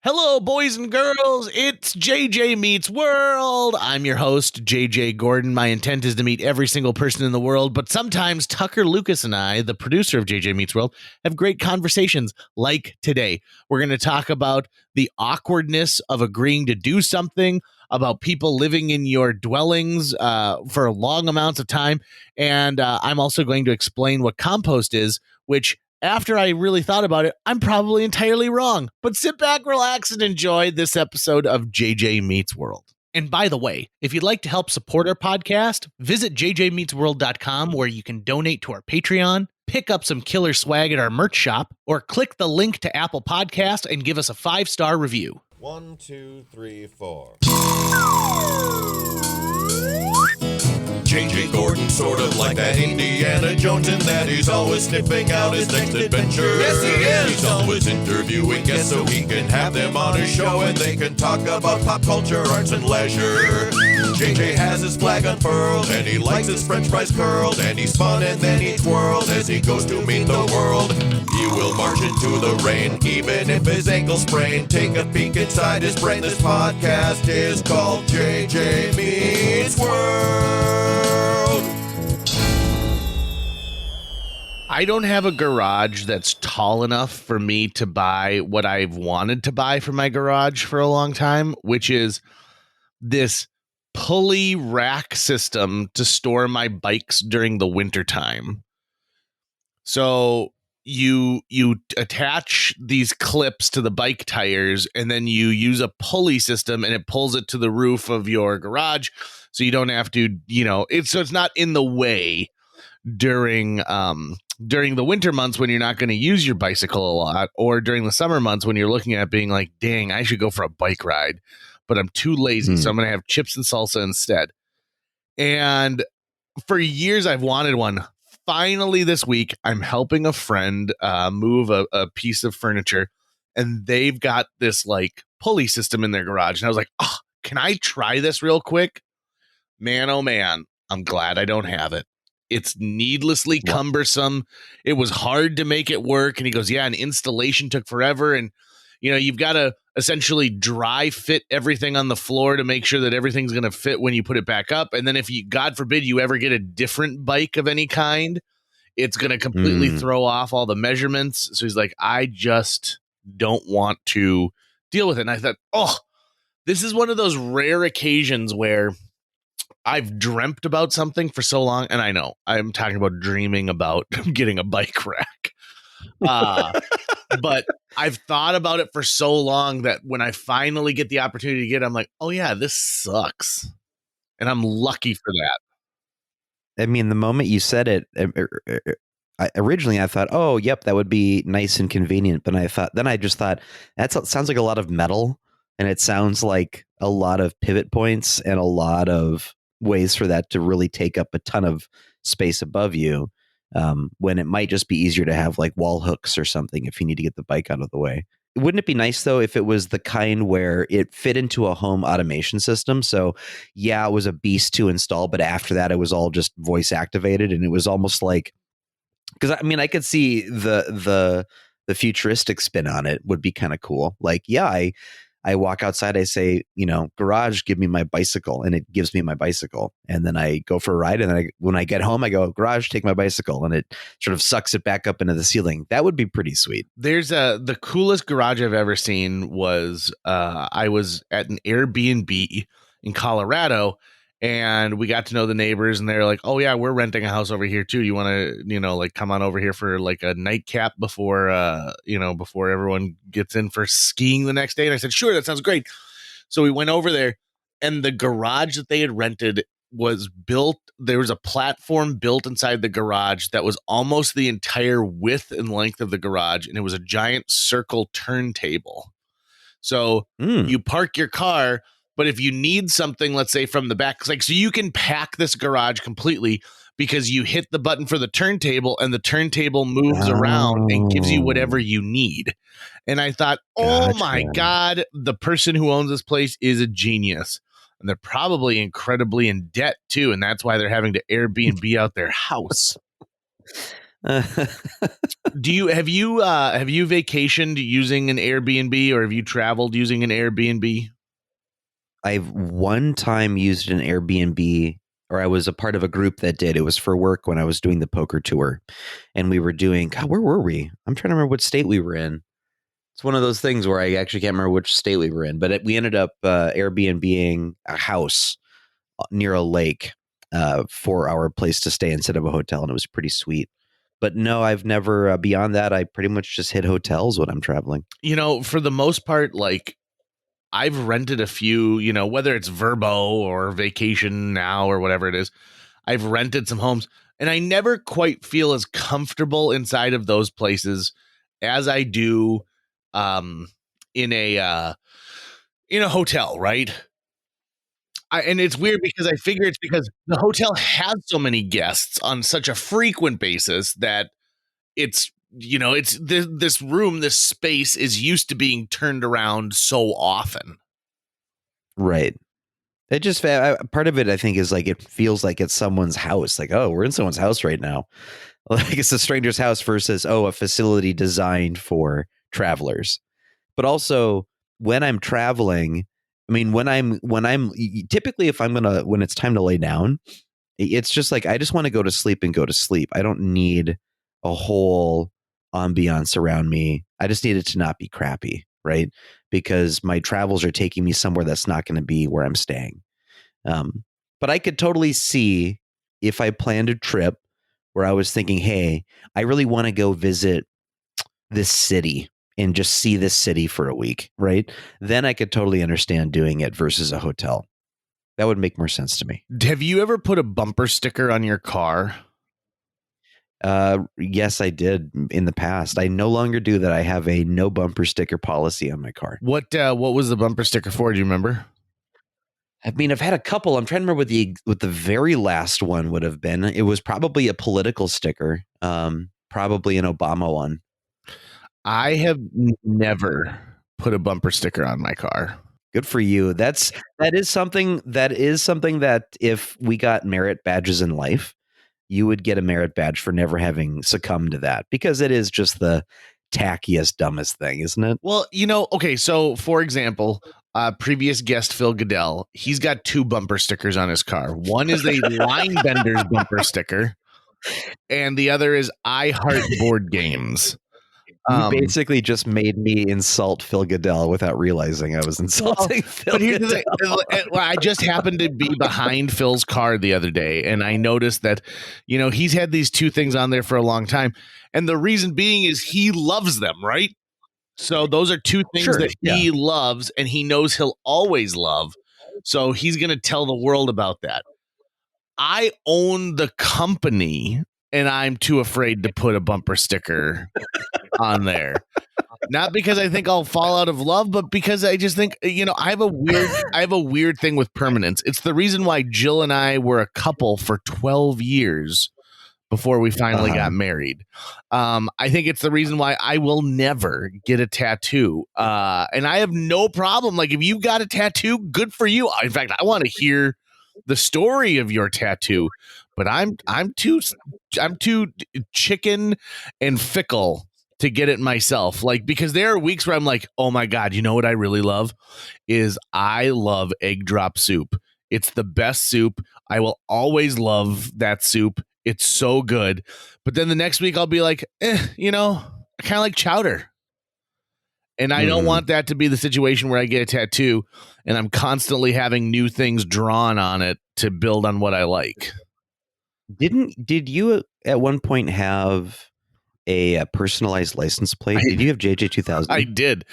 Hello, boys and girls. It's JJ Meets World. I'm your host, JJ Gordon. My intent is to meet every single person in the world, but sometimes Tucker Lucas and I, the producer of JJ Meets World, have great conversations like today. We're going to talk about the awkwardness of agreeing to do something, about people living in your dwellings for long amounts of time, and I'm also going to explain what compost is, which after I really thought about it, I'm probably entirely wrong. But sit back, relax, and enjoy this episode of JJ Meets World. And by the way, if you'd like to help support our podcast, visit jjmeetsworld.com where you can donate to our Patreon, pick up some killer swag at our merch shop, or click the link to Apple Podcast and give us a 5-star review. 1, 2, 3, 4. JJ Gordon, sort of like that Indiana Jones, in that he's always sniffing out his next adventure. Yes, he is. He's always interviewing guests so he can have them on his show and they can talk about pop culture, arts, and leisure. JJ has his flag unfurled and he likes his french fries curled, and he's fun and then he twirls as he goes to meet the world. He will march into the rain even if his ankle sprained. Take a peek inside his brain. This podcast is called JJ Meets World. I don't have a garage that's tall enough for me to buy what I've wanted to buy for my garage for a long time, which is this pulley rack system to store my bikes during the wintertime. So you attach these clips to the bike tires and then you use a pulley system and it pulls it to the roof of your garage. So you don't have to, it's not in the way during the winter months when you're not going to use your bicycle a lot, or during the summer months when you're looking at being like, dang, I should go for a bike ride, but I'm too lazy. So I'm going to have chips and salsa instead. And for years I've wanted one. Finally this week, I'm helping a friend move a piece of furniture, and they've got this like pulley system in their garage. And I was like, oh, can I try this real quick? Man, oh man, I'm glad I don't have it. It's needlessly cumbersome. It was hard to make it work. And he goes, yeah, and installation took forever. And, you've got to essentially dry fit everything on the floor to make sure that everything's going to fit when you put it back up. And then if you, God forbid, you ever get a different bike of any kind, it's going to completely throw off all the measurements. So he's like, I just don't want to deal with it. And I thought, oh, this is one of those rare occasions where I've dreamt about something for so long, and I know I'm talking about dreaming about getting a bike rack. But I've thought about it for so long that when I finally get the opportunity to get it, I'm like, oh yeah, this sucks. And I'm lucky for that. I mean, the moment you said it, originally I thought, oh, yep, that would be nice and convenient. But I just thought that sounds like a lot of metal, and it sounds like a lot of pivot points and a lot of ways for that to really take up a ton of space above you, when it might just be easier to have like wall hooks or something if you need to get the bike out of the way. Wouldn't it be nice though if it was the kind where it fit into a home automation system? So yeah, it was a beast to install, but after that it was all just voice activated, and it was almost like, because I mean I could see the futuristic spin on it would be kind of cool. Like, yeah, I walk outside, I say, garage, give me my bicycle, and it gives me my bicycle. And then I go for a ride, and then when I get home, I go, garage, take my bicycle, and it sort of sucks it back up into the ceiling. That would be pretty sweet. There's the coolest garage I've ever seen was I was at an Airbnb in Colorado, and we got to know the neighbors, and they're like, oh yeah, we're renting a house over here too. You want to, like come on over here for like a nightcap before everyone gets in for skiing the next day. And I said, sure, that sounds great. So we went over there, and the garage that they had rented was built. There was a platform built inside the garage that was almost the entire width and length of the garage. And it was a giant circle turntable. So you park your car, but if you need something, let's say from the back, so you can pack this garage completely because you hit the button for the turntable and the turntable moves around and gives you whatever you need. And I thought, oh my God, the person who owns this place is a genius. And they're probably incredibly in debt too. And that's why they're having to Airbnb out their house. Have you vacationed using an Airbnb, or have you traveled using an Airbnb? I've one time used an Airbnb, or I was a part of a group that did. It was for work when I was doing the poker tour, and we were doing. God, where were we? I'm trying to remember what state we were in. It's one of those things where I actually can't remember which state we were in, but we ended up Airbnb-ing a house near a lake for our place to stay instead of a hotel, and it was pretty sweet. But no, I've never. Beyond that, I pretty much just hit hotels when I'm traveling. For the most part, like, I've rented a few, whether it's Verbo or Vacation Now or whatever it is. I've rented some homes, and I never quite feel as comfortable inside of those places as I do in a hotel, right? And it's weird because I figure it's because the hotel has so many guests on such a frequent basis that it's this room, this space is used to being turned around so often. Right. It just part of it, I think, is like it feels like it's someone's house. Like, oh, we're in someone's house right now. Like it's a stranger's house versus, oh, a facility designed for travelers. But also when I'm traveling, I mean, when I'm typically when it's time to lay down, it's just like I just want to go to sleep and go to sleep. I don't need a whole ambiance around me. I just need it to not be crappy, right? Because my travels are taking me somewhere that's not going to be where I'm staying. But I could totally see if I planned a trip where I was thinking, hey, I really want to go visit this city and just see this city for a week, right? Then I could totally understand doing it versus a hotel. That would make more sense to me. Have you ever put a bumper sticker on your car? Yes, I did in the past. I no longer do that. I have a no bumper sticker policy on my car. What was the bumper sticker for? Do you remember? I mean, I've had a couple. I'm trying to remember what the very last one would have been. It was probably a political sticker, probably an Obama one. I have never put a bumper sticker on my car. Good for you. That is something that if we got merit badges in life, you would get a merit badge for never having succumbed to that, because it is just the tackiest, dumbest thing, isn't it? Well, okay, so for example, previous guest Phil Goodell, he's got 2 bumper stickers on his car. One is a Line Benders bumper sticker, and the other is I Heart Board Games. You basically just made me insult Phil Goodell without realizing I was insulting Phil Goodell. I just happened to be behind Phil's car the other day, and I noticed that, he's had these 2 things on there for a long time. And the reason being is he loves them, right? So those are 2 things that he loves, and he knows he'll always love. So he's going to tell the world about that. I own the company, and I'm too afraid to put a bumper sticker on there. Not because I think I'll fall out of love, but because I just think, I have a weird thing with permanence. It's the reason why Jill and I were a couple for 12 years before we finally got married. I think it's the reason why I will never get a tattoo. And I have no problem. Like, if you got a tattoo, good for you. In fact, I want to hear the story of your tattoo, but I'm too chicken and fickle to get it myself. Like, because there are weeks where I'm like, oh my God, you know what I really love is I love egg drop soup. It's the best soup. I will always love that soup. It's so good. But then the next week I'll be like, I kind of like chowder. And I don't want that to be the situation where I get a tattoo and I'm constantly having new things drawn on it to build on what I like. Did you at one point have a personalized license plate? Did you have JJ2000? I did.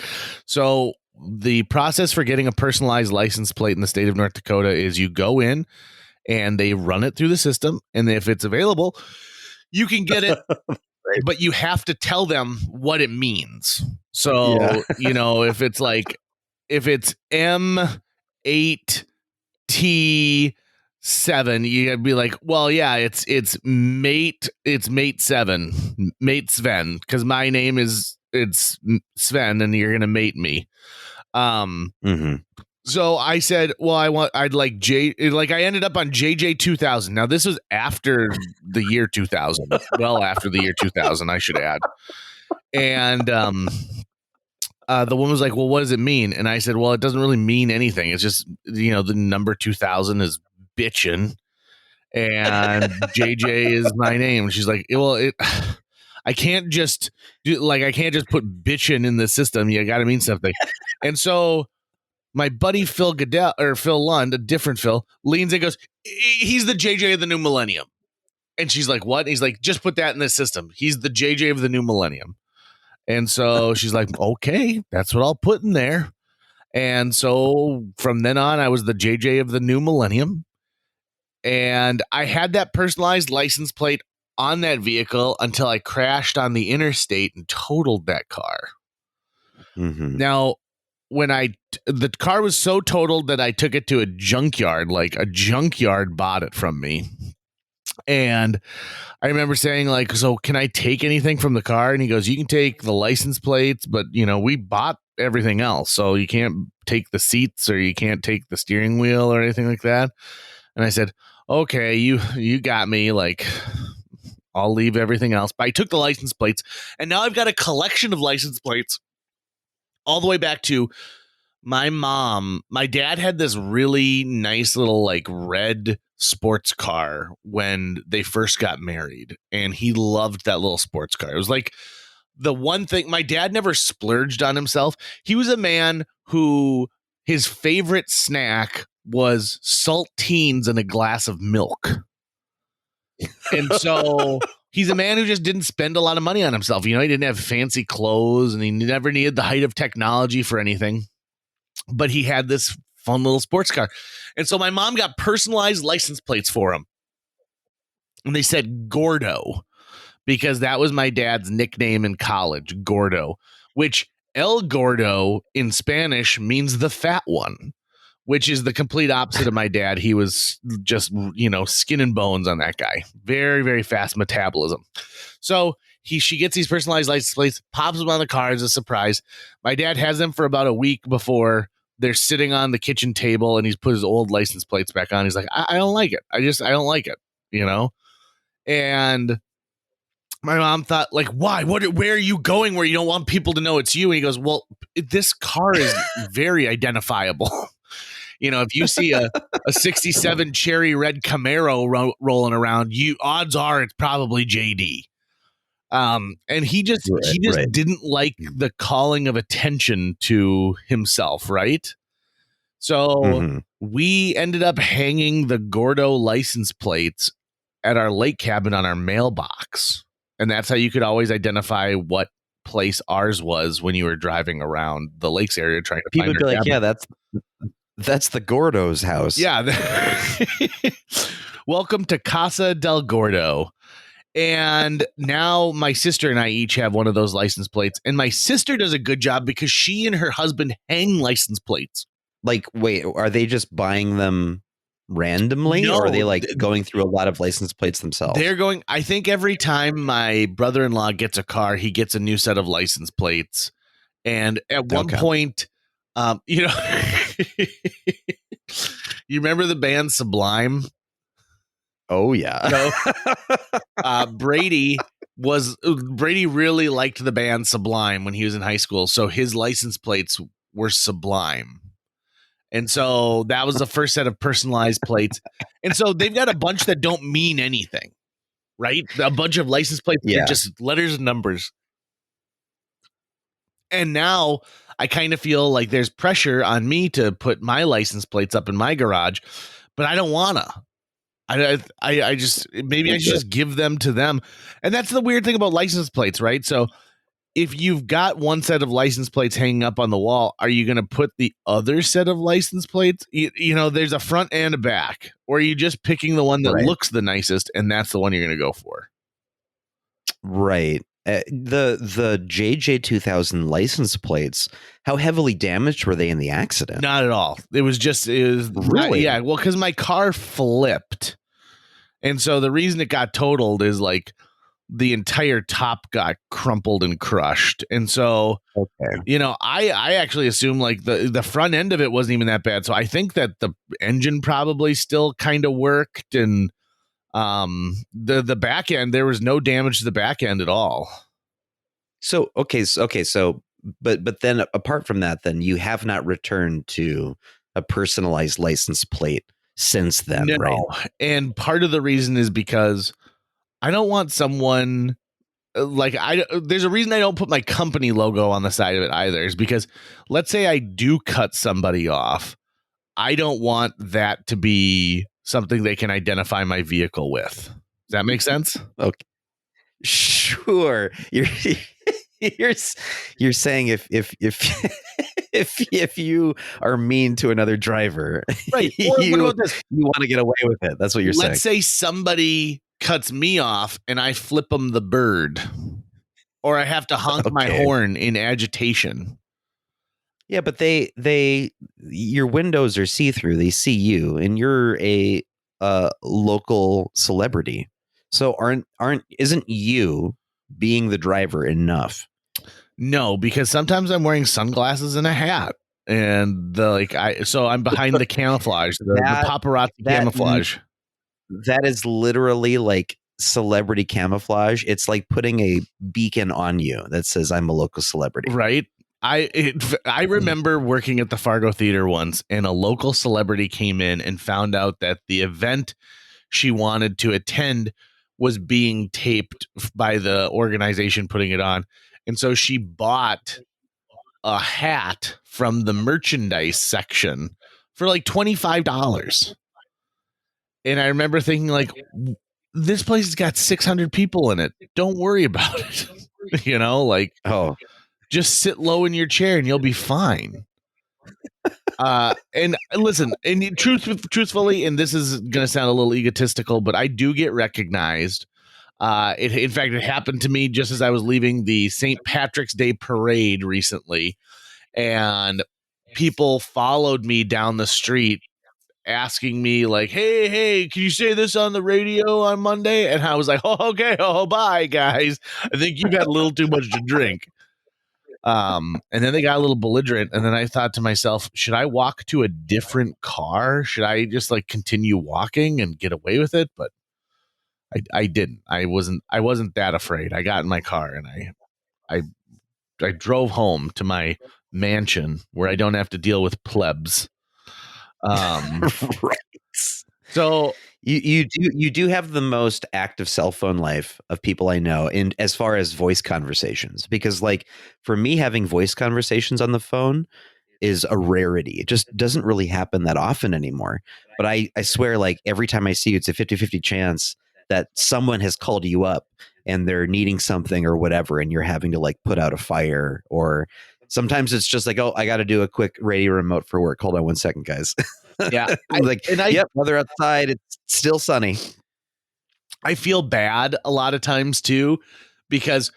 So the process for getting a personalized license plate in the state of North Dakota is you go in and they run it through the system. And if it's available, you can get it, but you have to tell them what it means. So, if it's M8T7, you gotta be like, well, yeah, it's mate 7, mate Sven, because my name it's Sven, and you're gonna mate me. So I said, well, I'd like I ended up on JJ 2000. Now this was after the year 2000, well after the year 2000, I should add. And the woman was like, well, what does it mean? And I said, well, it doesn't really mean anything. It's just, the number 2000 is bitchin', and JJ is my name. And she's like, well, I can't just put bitchin' in the system. You got to mean something. And so my buddy Phil Lund, a different Phil, leans in and goes, he's the JJ of the new millennium. And she's like, what? And he's like, just put that in the system. He's the JJ of the new millennium. And so she's like, okay, that's what I'll put in there. And so from then on, I was the JJ of the new millennium. And I had that personalized license plate on that vehicle until I crashed on the interstate and totaled that car. Mm-hmm. Now, when the car was so totaled that I took it to a junkyard, like a junkyard bought it from me. And I remember saying, like, so can I take anything from the car? And he goes, you can take the license plates, but we bought everything else. So you can't take the seats, or you can't take the steering wheel or anything like that. And I said, okay, you got me, like, I'll leave everything else. But I took the license plates, and now I've got a collection of license plates all the way back to my mom. My dad had this really nice little, like, red sports car when they first got married, and he loved that little sports car. It was like the one thing. My dad never splurged on himself. He was a man who his favorite snack was saltines and a glass of milk. And so he's a man who just didn't spend a lot of money on himself. He didn't have fancy clothes, and he never needed the height of technology for anything. But he had this fun little sports car. And so my mom got personalized license plates for him. And they said Gordo, because that was my dad's nickname in college, Gordo, which El Gordo in Spanish means the fat one, which is the complete opposite of my dad. He was just, skin and bones on that guy. Very, very fast metabolism. So she gets these personalized license plates, pops them on the car as a surprise. My dad has them for about a week before they're sitting on the kitchen table, and he's put his old license plates back on. He's like, I don't like it. I don't like it, And my mom thought, like, why? Where are you going where you don't want people to know it's you? And he goes, well, this car is very identifiable. If you see a 67 cherry red Camaro rolling around, odds are it's probably JD. And he just didn't like the calling of attention to himself, right? So we ended up hanging the Gordo license plates at our lake cabin on our mailbox. And that's how you could always identify what place ours was when you were driving around the lakes area trying to people find would be like, cabin. yeah, that's the Gordo's house. Yeah. Welcome to Casa del Gordo. And now my sister and I each have one of those license plates. And my sister does a good job because she and her husband hang license plates. Like, wait, are they just buying them randomly? No, or are they like going through a lot of license plates themselves? They're going, I think every time my brother-in-law gets a car, he gets a new set of license plates. And at one point, you remember the band Sublime? Oh yeah. Brady really liked the band Sublime when he was in high school. So his license plates were Sublime. And so that was the first set of personalized plates. And so they've got a bunch that don't mean anything, right? A bunch of license plates are just letters and numbers. And now I kind of feel like there's pressure on me to put my license plates up in my garage, but I don't want to. I just maybe I should just give them to them. And that's the weird thing about license plates, right? So if you've got one set of license plates hanging up on the wall, are you going to put the other set of license plates? There's a front and a back, or are you just picking the one that looks the nicest and that's the one you're going to go for? Right. The JJ 2000 license plates, how heavily damaged were they in the accident? Not at all. It was really? Yeah. Well, because my car flipped. And so the reason it got totaled is like the entire top got crumpled and crushed. And so, Okay. I actually assume like the front end of it wasn't even that bad. So I think that the engine probably still kind of worked, and the back end, there was no damage to the back end at all. So but then apart from that, then you have not returned to a personalized license plate since then, No. right? And part of the reason is because I don't want someone there's a reason I don't put my company logo on the side of it either, is because let's say I do cut somebody off. I don't want that to be something they can identify my vehicle with. Does that make sense? Okay. Sure. You're saying if if you are mean to another driver, right? Or you what about this? You want to get away with it. That's what you're saying. Let's say somebody cuts me off and I flip them the bird, or I have to honk my horn in agitation. Yeah, but your windows are see-through. They see you, and you're a local celebrity. So isn't you being the driver enough? No, because sometimes I'm wearing sunglasses and a hat, and so I'm behind the camouflage, the paparazzi camouflage. That is literally like celebrity camouflage. It's like putting a beacon on you that says I'm a local celebrity. Right. I remember working at the Fargo Theater once, and a local celebrity came in and found out that the event she wanted to attend was being taped by the organization putting it on. And so she bought a hat from the merchandise section for like $25. And I remember thinking, like, this place has got 600 people in it. Don't worry about it. Just sit low in your chair and you'll be fine. And listen, and truthfully, and this is going to sound a little egotistical, but I do get recognized. In fact, it happened to me just as I was leaving the St. Patrick's Day parade recently, and people followed me down the street asking me like, hey, can you say this on the radio on Monday? And I was like, oh, okay. Oh, bye guys. I think you've had a little too much to drink. And then they got a little belligerent, and then I thought to myself, should I walk to a different car? Should I just like continue walking and get away with it? But I didn't. I wasn't that afraid. I got in my car and I drove home to my mansion where I don't have to deal with plebs. Right. So you do have the most active cell phone life of people I know, and as far as voice conversations, because like for me, having voice conversations on the phone is a rarity. It just doesn't really happen that often anymore. But I swear, like every time I see you, it's a 50-50 chance that someone has called you up and they're needing something or whatever, and you're having to like put out a fire, or sometimes it's just like, oh, I got to do a quick radio remote for work. Hold on 1 second, guys. Yeah. Yep, weather outside, it's still sunny. I feel bad a lot of times too, because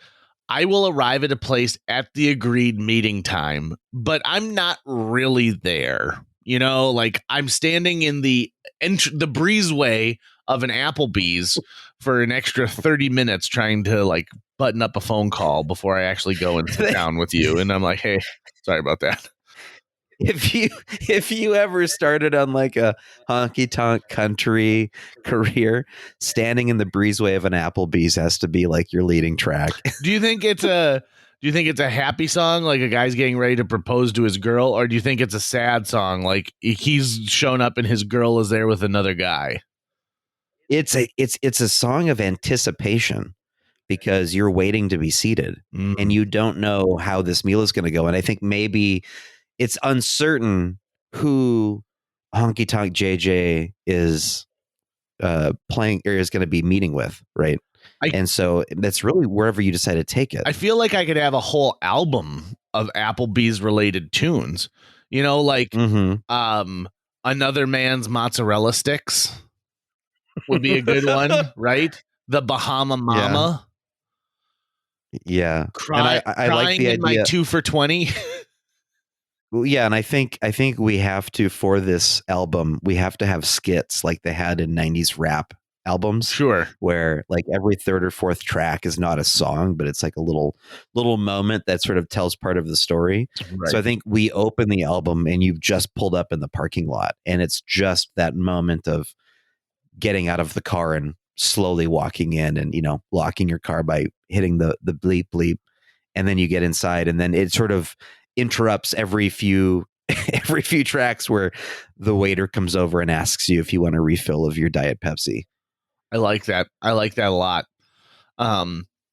I will arrive at a place at the agreed meeting time, but I'm not really there. Like I'm standing in the breezeway of an Applebees for an extra 30 minutes trying to like button up a phone call before I actually go and sit down with you. And I'm like, hey, sorry about that. If you ever started on like a honky tonk country career, standing in the breezeway of an Applebee's has to be like your leading track. Do you think it's a happy song, like a guy's getting ready to propose to his girl, or do you think it's a sad song, like he's shown up and his girl is there with another guy? It's a song of anticipation, because you're waiting to be seated and you don't know how this meal is going to go. And I think maybe it's uncertain who Honky Tonk JJ is playing or is going to be meeting with, right? And so that's really wherever you decide to take it. I feel like I could have a whole album of Applebee's related tunes, like Another Man's Mozzarella Sticks would be a good one, right? The Bahama Mama. Yeah. Crying like the idea. My 2 for $20. Yeah, and I think we have to, for this album, we have to have skits like they had in 90s rap albums. Sure. Where like every third or fourth track is not a song, but it's like a little moment that sort of tells part of the story. Right. So I think we open the album and you've just pulled up in the parking lot, and it's just that moment of getting out of the car and slowly walking in, and locking your car by hitting the bleep bleep, and then you get inside, and then it sort of interrupts every few tracks where the waiter comes over and asks you if you want a refill of your Diet Pepsi. I like that. I like that a lot.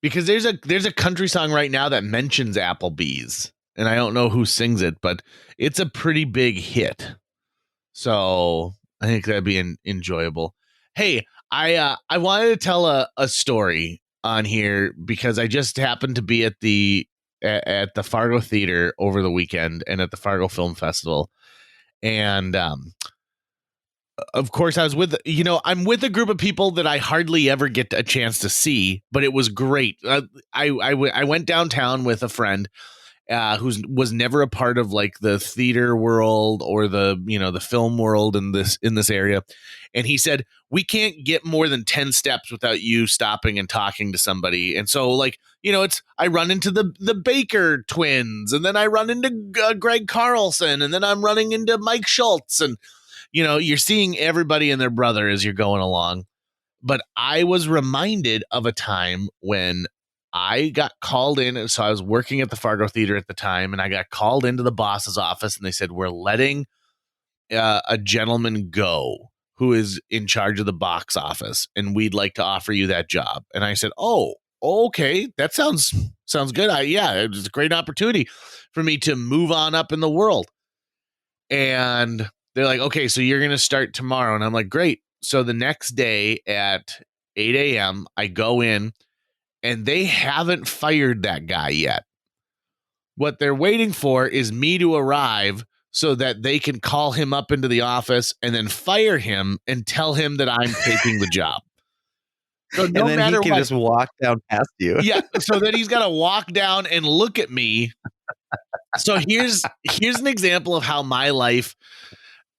Because there's a country song right now that mentions Applebees, and I don't know who sings it, but it's a pretty big hit. So I think that'd be enjoyable. Hey, I wanted to tell a story on here because I just happened to be at the Fargo Theater over the weekend and at the Fargo Film Festival. And of course, I was I'm with a group of people that I hardly ever get a chance to see, but it was great. I went downtown with a friend who was never a part of like the theater world or the film world in this area. And he said, we can't get more than 10 steps without you stopping and talking to somebody. And so I run into the Baker twins, and then I run into Greg Carlson, and then I'm running into Mike Schultz, and you're seeing everybody and their brother as you're going along. But I was reminded of a time when I got called in. And so I was working at the Fargo Theater at the time, and I got called into the boss's office, and they said, we're letting a gentleman go who is in charge of the box office, and we'd like to offer you that job. And I said, oh, okay, that sounds good. It's a great opportunity for me to move on up in the world. And they're like, okay, so you're going to start tomorrow. And I'm like, great. So the next day at 8 a.m., I go in, and they haven't fired that guy yet. What they're waiting for is me to arrive so that they can call him up into the office and then fire him and tell him that I'm taking the job. So no and then matter he can just walk down past you. Yeah. So then he's got to walk down and look at me. So here's an example of how my life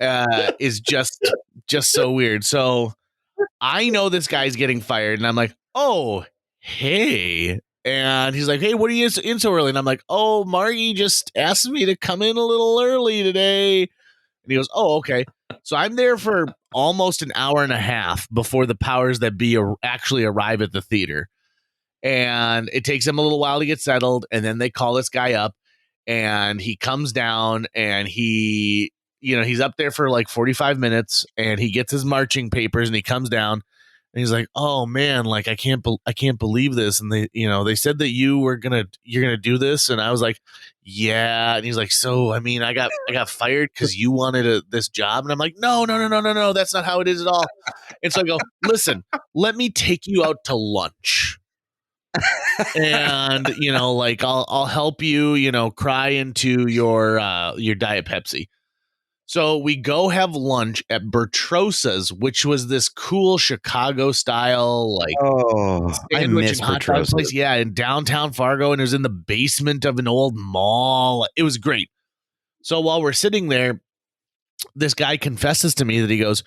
is just so weird. So I know this guy's getting fired, and I'm like, oh, hey. And he's like, hey, what are you in so early? And I'm like, oh, Marty just asked me to come in a little early today. And he goes, oh, okay. So I'm there for almost an hour and a half before the powers that be actually arrive at the theater. And it takes them a little while to get settled. And then they call this guy up, and he comes down, and he's up there for like 45 minutes, and he gets his marching papers, and he comes down. And he's like, "Oh man, like I can't believe this." And they said that you're gonna do this, and I was like, "Yeah." And he's like, "So, I mean, I got fired because you wanted this job?" And I'm like, "No, that's not how it is at all." And so I go, "Listen, let me take you out to lunch, and I'll help you, cry into your Diet Pepsi." So we go have lunch at Bertrosa's, which was this cool Chicago style, sandwich and hot dog place. Yeah, in downtown Fargo, and it was in the basement of an old mall. It was great. So while we're sitting there, this guy confesses to me that he goes,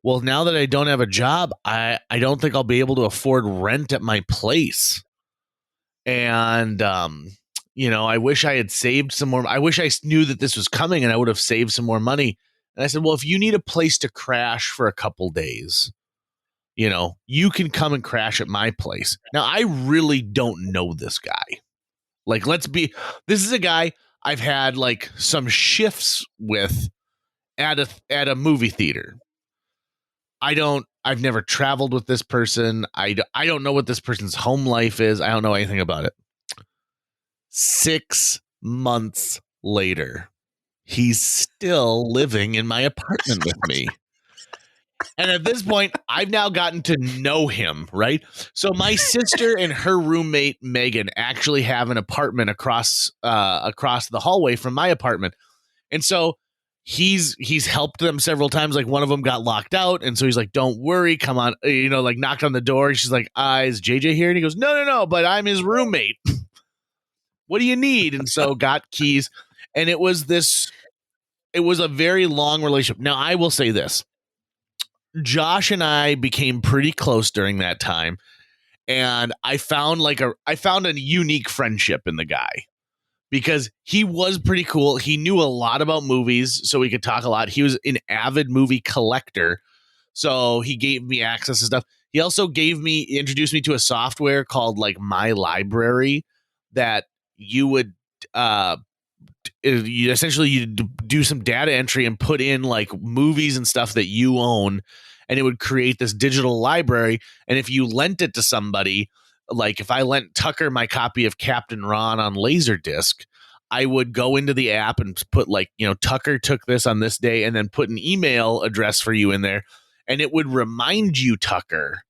well, now that I don't have a job, I don't think I'll be able to afford rent at my place. And I wish I had saved some more. I wish I knew that this was coming, and I would have saved some more money. And I said, well, if you need a place to crash for a couple days, you can come and crash at my place. Now, I really don't know this guy. This is a guy I've had like some shifts with at a movie theater. I've never traveled with this person. I don't know what this person's home life is. I don't know anything about it. 6 months later, he's still living in my apartment with me. And at this point, I've now gotten to know him, right? So my sister and her roommate, Megan, actually have an apartment across the hallway from my apartment. And so he's helped them several times. Like one of them got locked out. And so he's like, don't worry, come on, knocked on the door. She's like, is JJ here? And he goes, no, but I'm his roommate. What do you need? And so got keys. And it was a very long relationship. Now, I will say this. Josh and I became pretty close during that time, and I found a unique friendship in the guy because he was pretty cool. He knew a lot about movies, so we could talk a lot. He was an avid movie collector, so he gave me access to stuff. He also introduced me to a software called like My Library that you would you essentially you do some data entry and put in like movies and stuff that you own, and it would create this digital library. And if you lent it to somebody, like if I lent Tucker my copy of Captain Ron on Laserdisc, I would go into the app and put like, Tucker took this on this day, and then put an email address for you in there, and it would remind you, Tucker,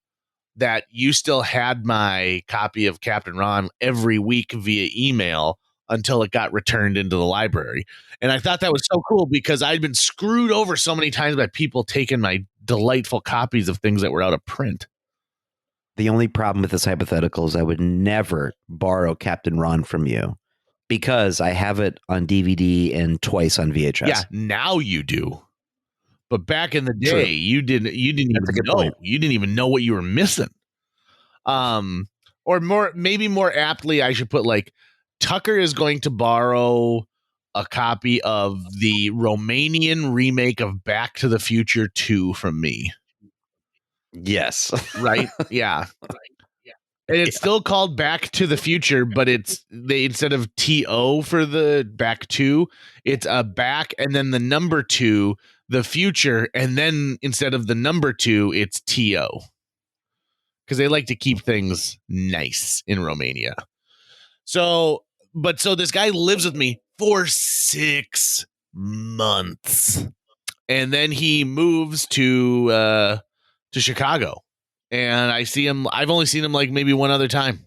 that you still had my copy of Captain Ron every week via email until it got returned into the library. And I thought that was so cool because I'd been screwed over so many times by people taking my delightful copies of things that were out of print. The only problem with this hypothetical is I would never borrow Captain Ron from you because I have it on DVD and twice on VHS. Yeah, now you do. But back in the day, True. you didn't even know. Point. You didn't even know what you were missing. Or more aptly, I should put like Tucker is going to borrow a copy of the Romanian remake of Back to the Future 2 from me. Yes. Right? Yeah. And it's still called Back to the Future, but instead of TO for the back 2, it's a back and then the number 2, the future, and then instead of the number 2, it's TO. Because they like to keep things nice in Romania. So this guy lives with me for 6 months. And then he moves to Chicago. And I see him. I've only seen him like maybe one other time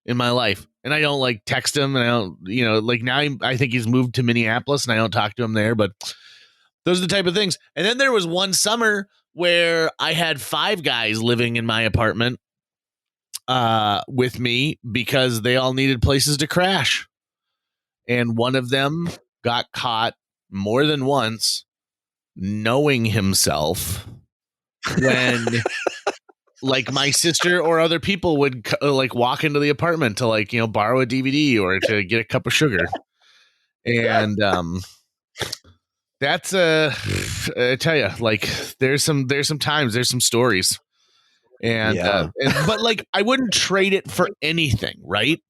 in my life. And I don't like text him. And I don't, like now I think he's moved to Minneapolis and I don't talk to him there. But those are the type of things. And then there was one summer where I had 5 guys living in my apartment with me because they all needed places to crash. And one of them got caught more than once knowing himself when like my sister or other people would like walk into the apartment to like, borrow a DVD or to get a cup of sugar. And that's I tell you, like there's some times, there's some stories. And, but like I wouldn't trade it for anything, right?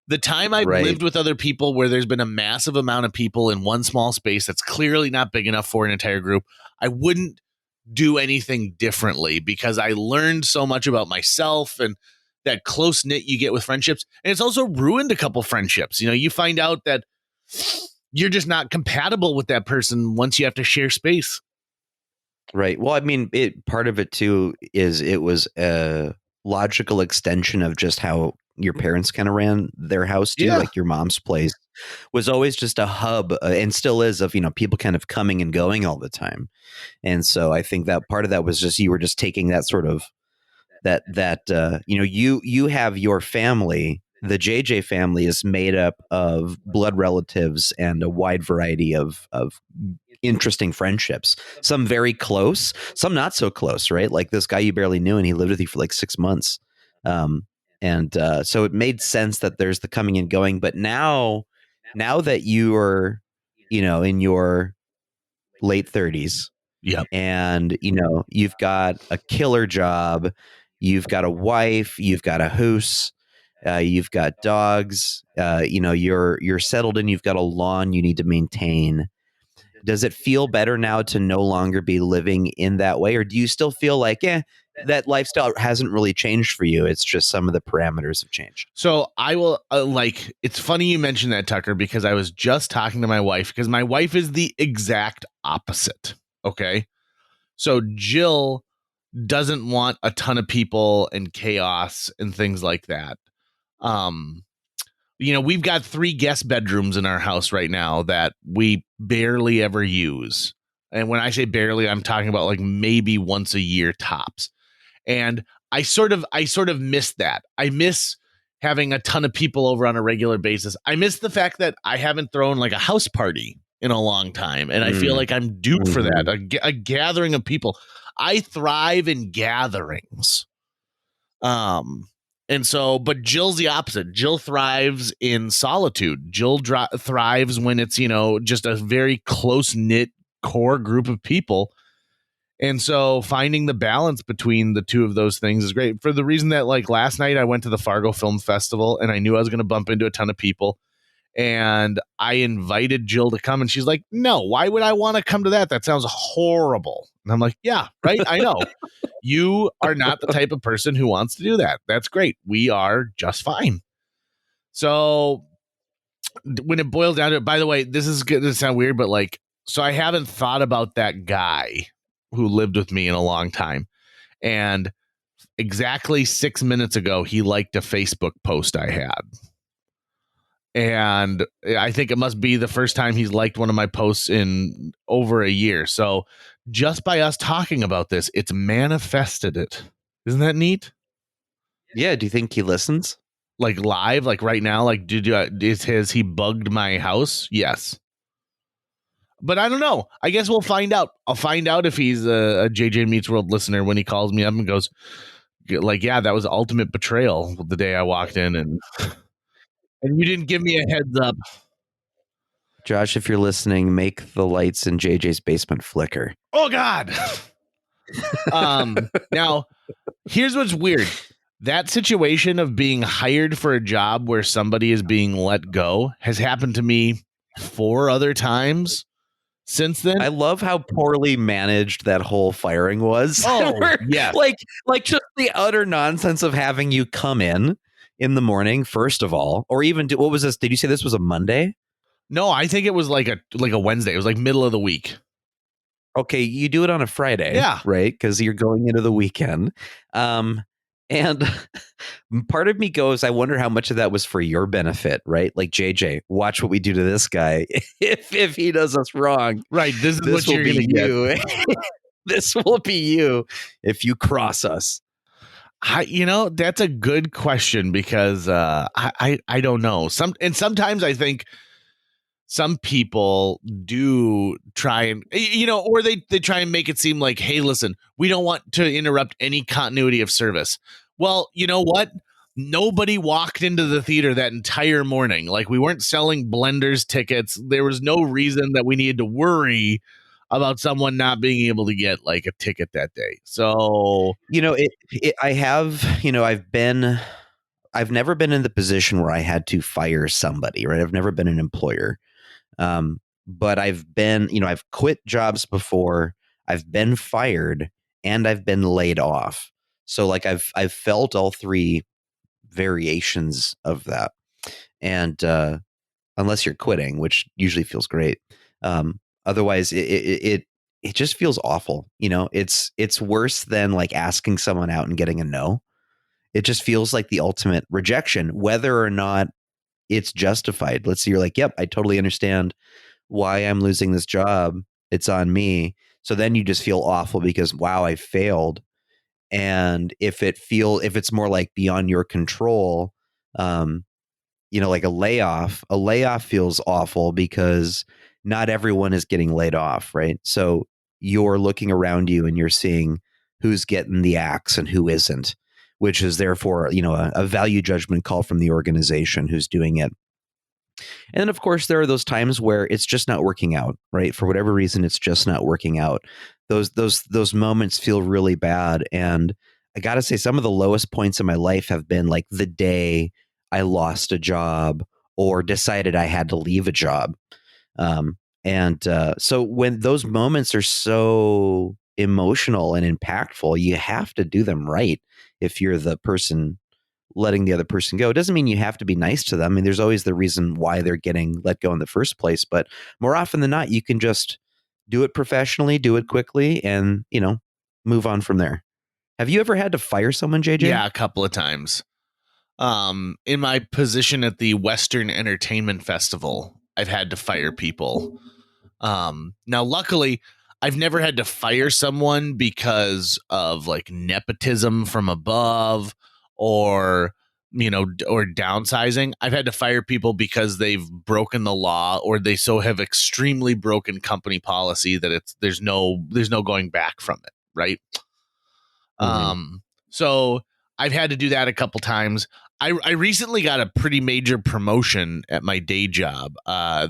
The time I've lived with other people where there's been a massive amount of people in one small space that's clearly not big enough for an entire group, I wouldn't do anything differently because I learned so much about myself and that close knit you get with friendships. And it's also ruined a couple friendships. You find out that you're just not compatible with that person once you have to share space. Right. Well, I mean, part of it too is it was a logical extension of just how your parents kind of ran their house too. Yeah. Like your mom's place was always just a hub and still is of, people kind of coming and going all the time. And so I think that part of that was just, you were just taking that sort of you have your family. The JJ family is made up of blood relatives and a wide variety of interesting friendships, some very close, some not so close, right? Like this guy you barely knew and he lived with you for like 6 months. So it made sense that there's the coming and going. But now that you are, in your late 30s, yeah, and you've got a killer job, you've got a wife, you've got a house, you've got dogs, you're settled in, you've got a lawn you need to maintain. Does it feel better now to no longer be living in that way? Or do you still feel like, that lifestyle hasn't really changed for you? It's just some of the parameters have changed. So I will it's funny you mentioned that, Tucker, because I was just talking to my wife because my wife is the exact opposite. Okay. So Jill doesn't want a ton of people and chaos and things like that. We've got 3 guest bedrooms in our house right now that we barely ever use. And when I say barely, I'm talking about like maybe once a year tops. And I sort of miss that. I miss having a ton of people over on a regular basis. I miss the fact that I haven't thrown like a house party in a long time. And I feel like I'm due for that, a gathering of people. I thrive in gatherings. And so, but Jill's the opposite. Jill thrives in solitude. Jill thrives when it's, just a very close knit core group of people. And so finding the balance between the two of those things is great, for the reason that, like, last night I went to the Fargo Film Festival and I knew I was going to bump into a ton of people. And I invited Jill to come, and she's like, no, why would I want to come to that? That sounds horrible. And I'm like, yeah, right. I know. You are not the type of person who wants to do that. That's great. We are just fine. So when it boils down to it, by the way, this is going to sound weird, but like, so I haven't thought about that guy who lived with me in a long time. And exactly 6 minutes ago, he liked a Facebook post I had. And I think it must be the first time he's liked one of my posts in over a year. So just by us talking about this, it's manifested it. Isn't that neat? Yeah. Do you think he listens? Like live, like right now, like has he bugged my house? Yes. But I don't know. I guess we'll find out. I'll find out if he's a JJ Meets World listener when he calls me up and goes like, yeah, that was ultimate betrayal the day I walked in and you didn't give me a heads up. Josh, if you're listening, make the lights in JJ's basement flicker. Oh God. Now here's what's weird. That situation of being hired for a job where somebody is being let go has happened to me 4 other times since then. I love how poorly managed that whole firing was. Oh, yeah. like just the utter nonsense of having you come in the morning, first of all, or even what was this? Did you say this was a Monday? No, I think it was like a Wednesday. It was like middle of the week. Okay, you do it on a Friday, yeah, right? Because you're going into the weekend. And part of me goes, I wonder how much of that was for your benefit, right? Like, JJ, watch what we do to this guy if he does us wrong. Right, this is what you're going to get. This will be you if you cross us. That's a good question because I don't know. Sometimes I think some people do try and, or they try and make it seem like, hey, listen, we don't want to interrupt any continuity of service. Well, you know what? Nobody walked into the theater that entire morning. Like, we weren't selling Blenders tickets. There was no reason that we needed to worry about someone not being able to get like a ticket that day. So, I've never been in the position where I had to fire somebody, right? I've never been an employer. But I've been, I've quit jobs before, I've been fired, and I've been laid off. So like I've felt all 3 variations of that. And unless you're quitting, which usually feels great. Otherwise it just feels awful. It's worse than like asking someone out and getting a no. It just feels like the ultimate rejection, whether or not it's justified. Let's say you're like, yep, I totally understand why I'm losing this job. It's on me. So then you just feel awful because, wow, I failed. And if it's more like beyond your control, like a layoff feels awful because not everyone is getting laid off, right? So you're looking around you and you're seeing who's getting the axe and who isn't, which is therefore, a value judgment call from the organization who's doing it. And then, of course, there are those times where it's just not working out, right? For whatever reason, it's just not working out. Those moments feel really bad. And I got to say, some of the lowest points in my life have been like the day I lost a job or decided I had to leave a job. So when those moments are so emotional and impactful, you have to do them right. If you're the person letting the other person go, it doesn't mean you have to be nice to them. I mean, there's always the reason why they're getting let go in the first place. But more often than not, you can just do it professionally, do it quickly, and, move on from there. Have you ever had to fire someone, JJ? Yeah, a couple of times. In my position at the Western Entertainment Festival, I've had to fire people. Now, luckily, I've never had to fire someone because of like nepotism from above or downsizing. I've had to fire people because they've broken the law or they have extremely broken company policy that there's no going back from it. right? Mhm. So I've had to do that a couple times. I recently got a pretty major promotion at my day job.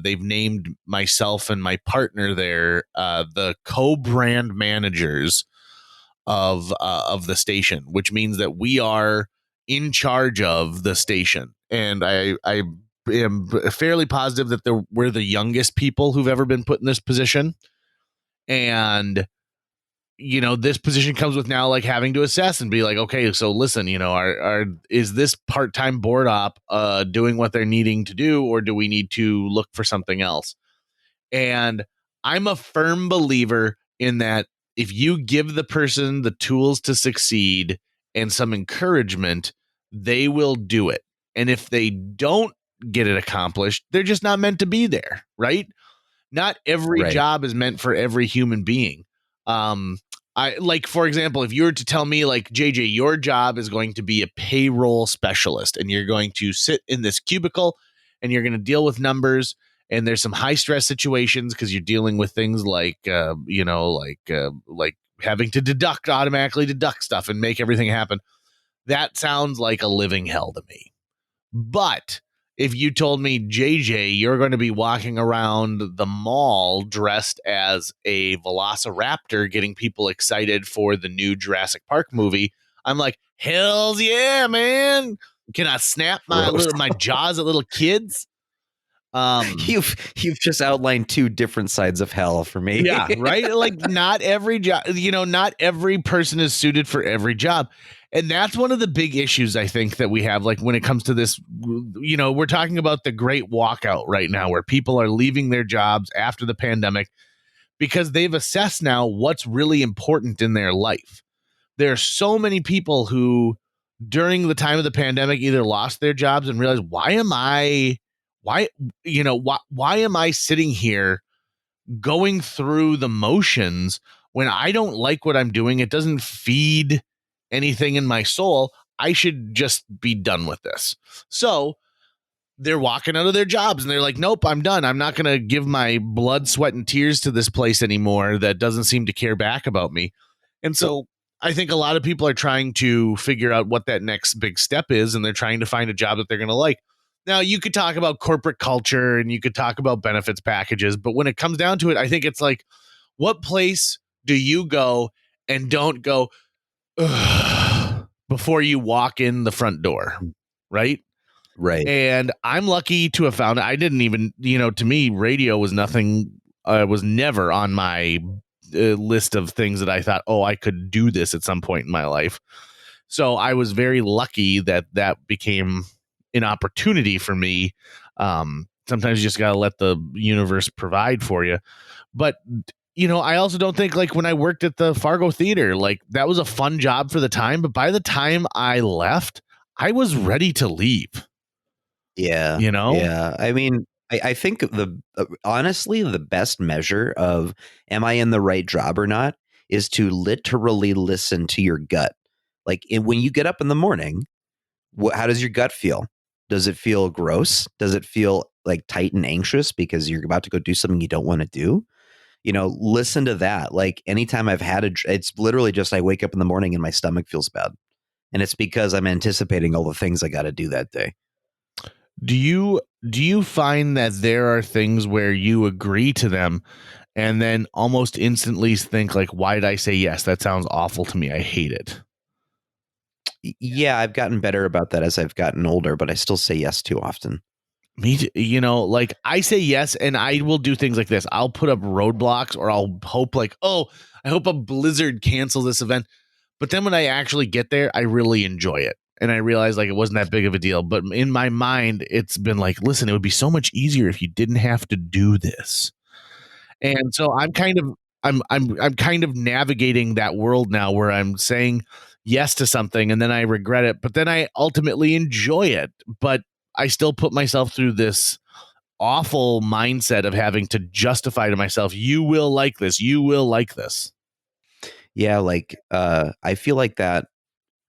They've named myself and my partner there the co-brand managers of the station, which means that we are in charge of the station. And I am fairly positive that we're the youngest people who've ever been put in this position. And this position comes with now like having to assess and be like, okay, so listen, is this part-time board op doing what they're needing to do, or do we need to look for something else? And I'm a firm believer in that if you give the person the tools to succeed and some encouragement, they will do it. And if they don't get it accomplished, they're just not meant to be there, right? Not every Right. job is meant for every human being. I like, for example, if you were to tell me like, JJ, your job is going to be a payroll specialist and you're going to sit in this cubicle and you're going to deal with numbers, and there's some high stress situations because you're dealing with things like, like having to automatically deduct stuff and make everything happen. That sounds like a living hell to me. But if you told me, JJ, you're going to be walking around the mall dressed as a velociraptor, getting people excited for the new Jurassic Park movie, I'm like, hells yeah, man. Can I snap my jaws at little kids? You've just outlined two different sides of hell for me. Yeah, right? Like not every job, not every person is suited for every job. And that's one of the big issues I think that we have, like when it comes to this, we're talking about the great walkout right now where people are leaving their jobs after the pandemic because they've assessed now what's really important in their life. There are so many people who during the time of the pandemic either lost their jobs and realized, why am I sitting here going through the motions when I don't like what I'm doing? It doesn't feed anything in my soul. I should just be done with this. So they're walking out of their jobs and they're like, nope, I'm done. I'm not going to give my blood, sweat, and tears to this place anymore that doesn't seem to care back about me. And so I think a lot of people are trying to figure out what that next big step is, and they're trying to find a job that they're going to like. Now, you could talk about corporate culture and you could talk about benefits packages, but when it comes down to it, I think it's like, what place do you go and don't go before you walk in the front door, right? Right. And I'm lucky to have found it. I didn't even, to me, radio was nothing, was never on my list of things that I thought, oh, I could do this at some point in my life. So I was very lucky that became an opportunity for me. Sometimes you just got to let the universe provide for you. But, I also don't think like when I worked at the Fargo Theater, like that was a fun job for the time. But by the time I left, I was ready to leave. Yeah. Yeah. I mean, I think honestly, the best measure of am I in the right job or not is to literally listen to your gut. Like when you get up in the morning, how does your gut feel? Does it feel gross? Does it feel like tight and anxious because you're about to go do something you don't want to do? Listen to that. Like anytime I've had it's literally just I wake up in the morning and my stomach feels bad. And it's because I'm anticipating all the things I got to do that day. Do you find that there are things where you agree to them and then almost instantly think like, why did I say yes? That sounds awful to me. I hate it. Yeah, I've gotten better about that as I've gotten older, but I still say yes too often. Me too, like I say yes, and I will do things like this. I'll put up roadblocks, or I'll hope like, oh, I hope a blizzard cancels this event. But then when I actually get there, I really enjoy it. And I realized like it wasn't that big of a deal. But in my mind, it's been like, listen, it would be so much easier if you didn't have to do this. And so I'm kind of navigating that world now where I'm saying yes to something and then I regret it, but then I ultimately enjoy it. But I still put myself through this awful mindset of having to justify to myself, you will like this. You will like this. Yeah. Like, I feel like that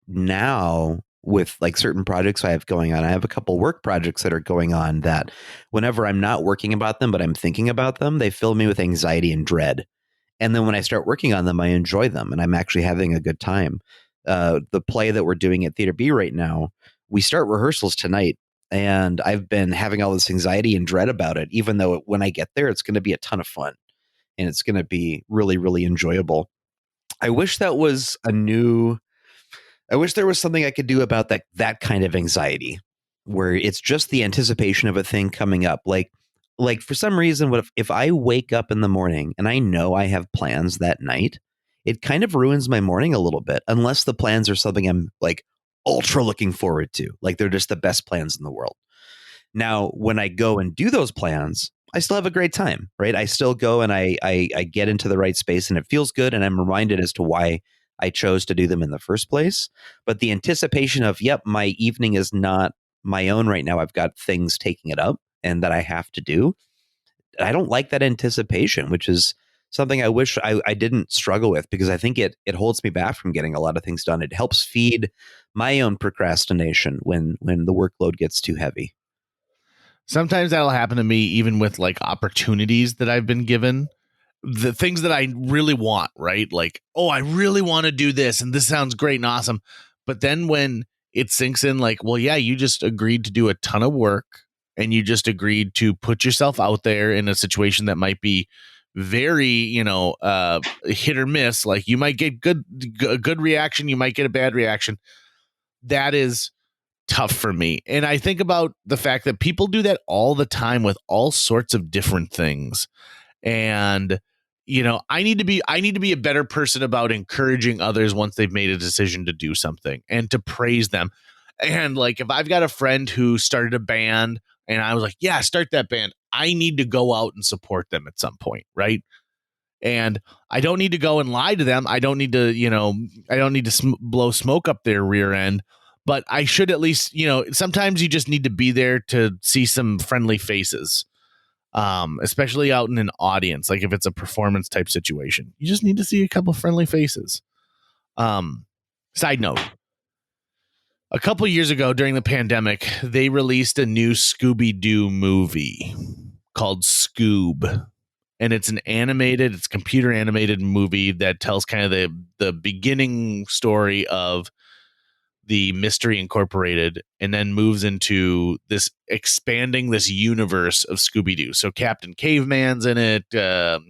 now with like certain projects I have going on. I have a couple work projects that are going on that whenever I'm not working about them, but I'm thinking about them, they fill me with anxiety and dread. And then when I start working on them, I enjoy them and I'm actually having a good time. The play that we're doing at Theater B right now, we start rehearsals tonight. And I've been having all this anxiety and dread about it, even though when I get there, it's going to be a ton of fun and it's going to be really, really enjoyable. I wish that was I wish there was something I could do about that kind of anxiety where it's just the anticipation of a thing coming up. Like for some reason, what if I wake up in the morning and I know I have plans that night, it kind of ruins my morning a little bit, unless the plans are something I'm like ultra looking forward to. Like they're just the best plans in the world. Now, when I go and do those plans, I still have a great time, right? I still go and I get into the right space and it feels good. And I'm reminded as to why I chose to do them in the first place. But the anticipation of, yep, my evening is not my own right now. I've got things taking it up and that I have to do. I don't like that anticipation, which is something I wish I didn't struggle with, because I think it holds me back from getting a lot of things done. It helps feed my own procrastination when the workload gets too heavy. Sometimes that'll happen to me, even with like opportunities that I've been given, the things that I really want, right? Like, oh, I really want to do this and this sounds great and awesome. But then when it sinks in, like, well, yeah, you just agreed to do a ton of work and you just agreed to put yourself out there in a situation that might be very, hit or miss. Like you might get a good reaction. You might get a bad reaction. That is tough for me. And I think about the fact that people do that all the time with all sorts of different things. And, I need to be a better person about encouraging others once they've made a decision to do something and to praise them. And like, if I've got a friend who started a band and I was like, yeah, start that band, I need to go out and support them at some point. Right. And I don't need to go and lie to them. I don't need to, blow smoke up their rear end, but I should at least, sometimes you just need to be there to see some friendly faces. Especially out in an audience, like if it's a performance type situation, you just need to see a couple friendly faces. Side note, a couple years ago during the pandemic, they released a new Scooby-Doo movie called Scoob. And it's it's computer animated movie that tells kind of the beginning story of the Mystery Incorporated, and then moves into this expanding this universe of Scooby-Doo. So Captain Caveman's in it. I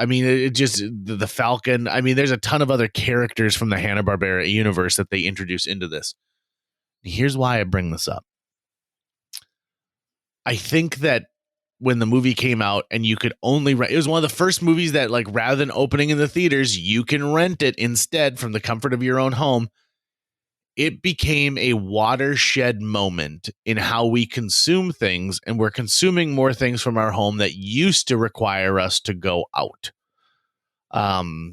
mean, it just the Falcon. I mean, there's a ton of other characters from the Hanna-Barbera universe that they introduce into this. Here's why I bring this up. I think that when the movie came out and you could only rent, it was one of the first movies that, like, rather than opening in the theaters, you can rent it instead from the comfort of your own home. It became a watershed moment in how we consume things, and we're consuming more things from our home that used to require us to go out.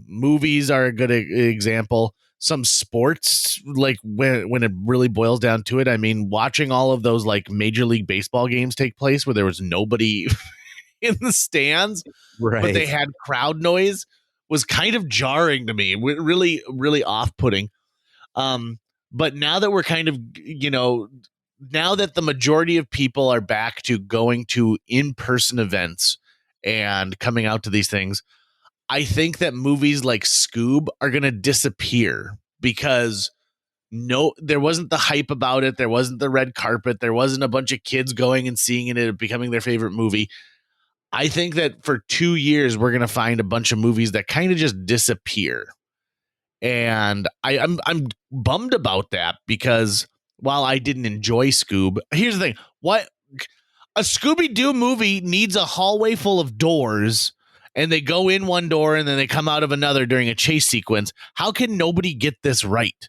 Movies are a good example. Some sports, like when it really boils down to it, I mean, watching all of those like Major League Baseball games take place where there was nobody in the stands, right, but they had crowd noise, was kind of jarring to me. Really, really off-putting. But now that we're kind of, now that the majority of people are back to going to in-person events and coming out to these things, I think that movies like Scoob are going to disappear because there wasn't the hype about it. There wasn't the red carpet. There wasn't a bunch of kids going and seeing it and becoming their favorite movie. I think that for 2 years, we're going to find a bunch of movies that kind of just disappear. And I'm bummed about that, because while I didn't enjoy Scoob, here's the thing. What a Scooby-Doo movie needs a hallway full of doors, and they go in one door and then they come out of another during a chase sequence. How can nobody get this right?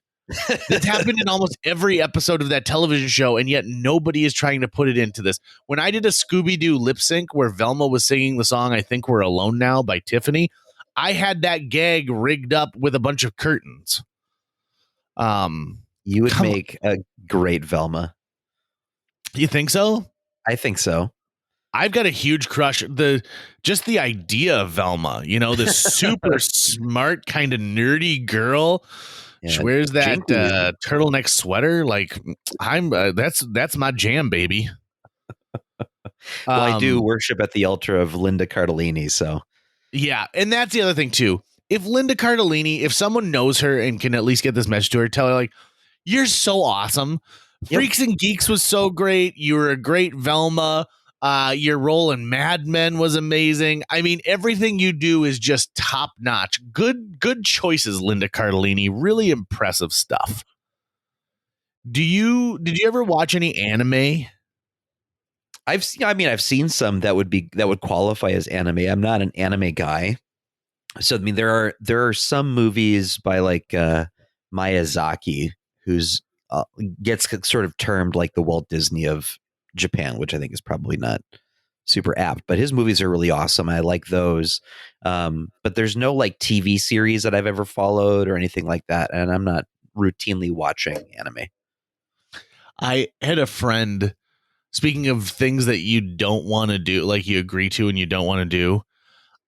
This happened in almost every episode of that television show, and yet nobody is trying to put it into this. When I did a Scooby-Doo lip sync where Velma was singing the song I Think We're Alone Now by Tiffany, I had that gag rigged up with a bunch of curtains. You would make a great Velma. You think so? I think so. I've got a huge crush. The idea of Velma, this super smart, kind of nerdy girl. Yeah, she wears that turtleneck sweater. Like that's my jam, baby. Well, I do Um, worship at the altar of Linda Cardellini, so yeah, and that's the other thing too. If Linda Cardellini, if someone knows her and can at least get this message to her, tell her like, you're so awesome. Yep. Freaks and Geeks was so great. You were a great Velma. Your role in Mad Men was amazing. I mean, everything you do is just top notch. Good choices, Linda Cardellini. Really impressive stuff. Did you ever watch any anime? I've seen some that would qualify as anime. I'm not an anime guy. So I mean there are some movies by like Miyazaki who's gets sort of termed like the Walt Disney of Japan, which I think is probably not super apt, but his movies are really awesome. I like those. But there's no like TV series that I've ever followed or anything like that, and I'm not routinely watching anime. I had a friend, speaking of things that you don't want to do, like you agree to and you don't want to do.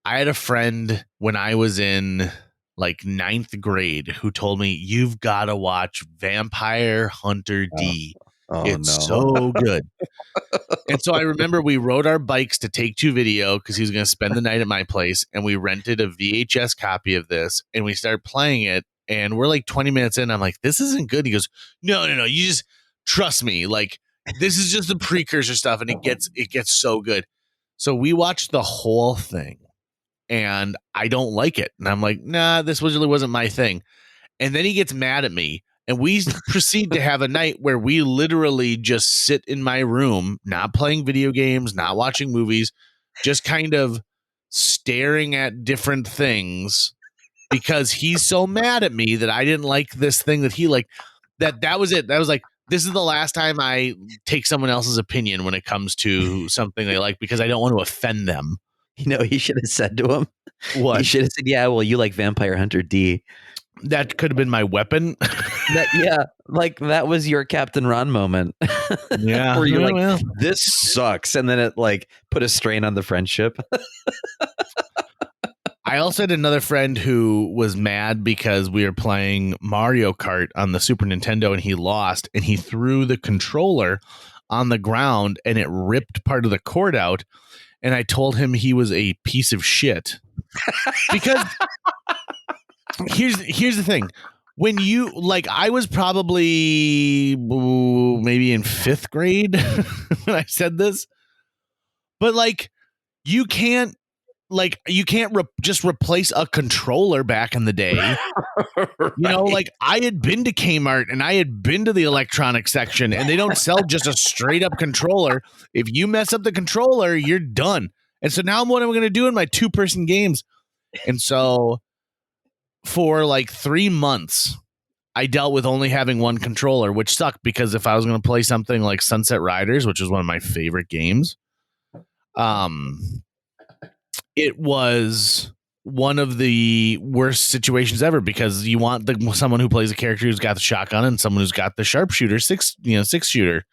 I had a friend when I was in like 9th grade who told me, you've got to watch Vampire Hunter D. It's so good. And so I remember we rode our bikes to Take Two Video because he was going to spend the night at my place. And we rented a VHS copy of this and we started playing it. And we're like 20 minutes in. I'm like, this isn't good. He goes, no. You just trust me. Like, this is just the precursor stuff. And it gets so good. So we watched the whole thing. And I don't like it. And I'm like, nah, this really wasn't my thing. And then he gets mad at me. And we proceed to have a night where we literally just sit in my room, not playing video games, not watching movies, just kind of staring at different things because he's so mad at me that I didn't like this thing that he liked. That was it. That was like, this is the last time I take someone else's opinion when it comes to something they like because I don't want to offend them. You know, he should have said to him, what? He should have said, yeah, well, you like Vampire Hunter D. That could have been my weapon. Like that was your Captain Ron moment. Yeah. Where you're like, this sucks. And then it like put a strain on the friendship. I also had another friend who was mad because we were playing Mario Kart on the Super Nintendo and he lost and he threw the controller on the ground and it ripped part of the cord out. And I told him he was a piece of shit because here's the thing. When you like, I was probably maybe in 5th grade when I said this, but like, you can't just replace a controller back in the day. Right. You know, like I had been to Kmart and I had been to the electronics section and they don't sell just a straight up controller. If you mess up the controller, you're done. And so now what am I going to do in my 2-person games? And so for like 3 months, I dealt with only having one controller, which sucked because if I was going to play something like Sunset Riders, which is one of my favorite games, it was one of the worst situations ever because you want someone who plays a character who's got the shotgun and someone who's got the sharpshooter 6 shooter.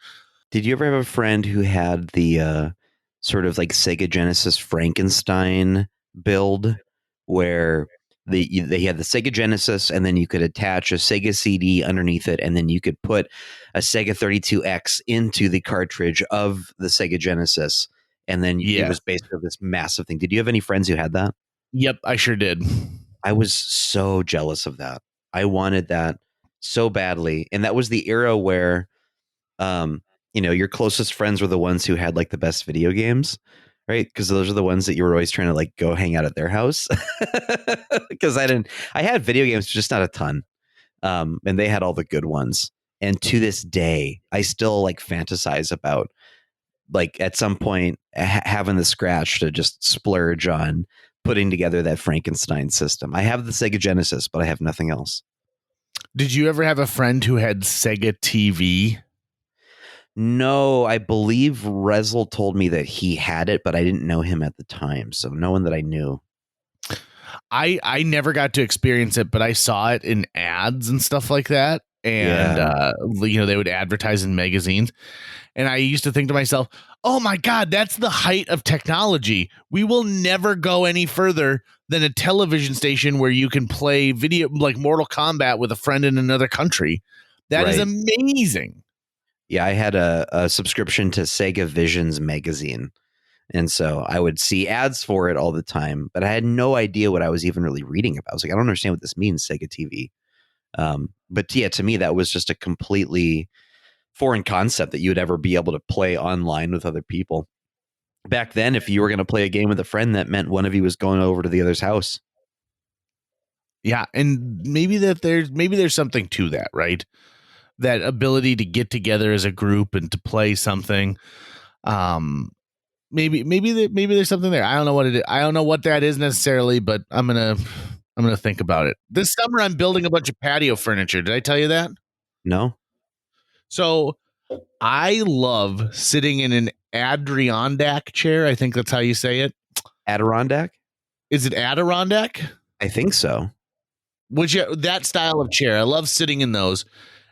Did you ever have a friend who had the sort of like Sega Genesis Frankenstein build where they had the Sega Genesis and then you could attach a Sega CD underneath it and then you could put a Sega 32X into the cartridge of the Sega Genesis and then it was basically this massive thing. Did you have any friends who had that? Yep, I sure did. I was so jealous of that. I wanted that so badly. And that was the era where your closest friends were the ones who had like the best video games. Right. Because those are the ones that you were always trying to like go hang out at their house. Because I had video games, just not a ton. And they had all the good ones. And to this day, I still like fantasize about like at some point having the scratch to just splurge on putting together that Frankenstein system. I have the Sega Genesis, but I have nothing else. Did you ever have a friend who had Sega TV? No, I believe Rezel told me that he had it, but I didn't know him at the time. So no one that I knew. I never got to experience it, but I saw it in ads and stuff like that. And, they would advertise in magazines. And I used to think to myself, oh, my God, that's the height of technology. We will never go any further than a television station where you can play video like Mortal Kombat with a friend in another country. That is amazing. Yeah, I had a subscription to Sega Visions magazine. And so I would see ads for it all the time, but I had no idea what I was even really reading about. I was like, I don't understand what this means, Sega TV. But yeah, to me, that was just a completely foreign concept that you would ever be able to play online with other people. Back then, if you were going to play a game with a friend, that meant one of you was going over to the other's house. Yeah, and maybe there's something to that, right? That ability to get together as a group and to play something. Maybe there's something there. I don't know what it is. I don't know what that is necessarily, but I'm gonna think about it. This summer I'm building a bunch of patio furniture. Did I tell you that? No? So I love sitting in an Adirondack chair. I think that's how you say it. Adirondack? Is it Adirondack? I think so. That style of chair. I love sitting in those,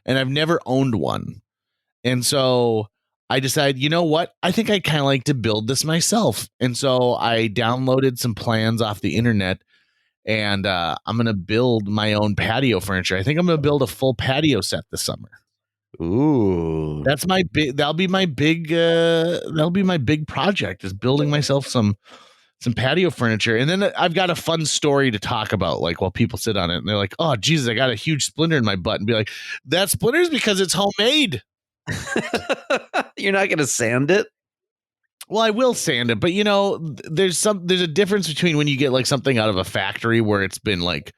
and I've never owned one. And so I decided, you know what? I think I kind of like to build this myself. And so I downloaded some plans off the internet, and I'm going to build my own patio furniture. I think I'm going to build a full patio set this summer. Ooh. That'll be my big project, is building myself some patio furniture. And then I've got a fun story to talk about, like while people sit on it and they're like, oh Jesus, I got a huge splinter in my butt, and be like, that splinter's because it's homemade. You're not going to sand it? Well, I will sand it, but there's a difference between when you get like something out of a factory where it's been like,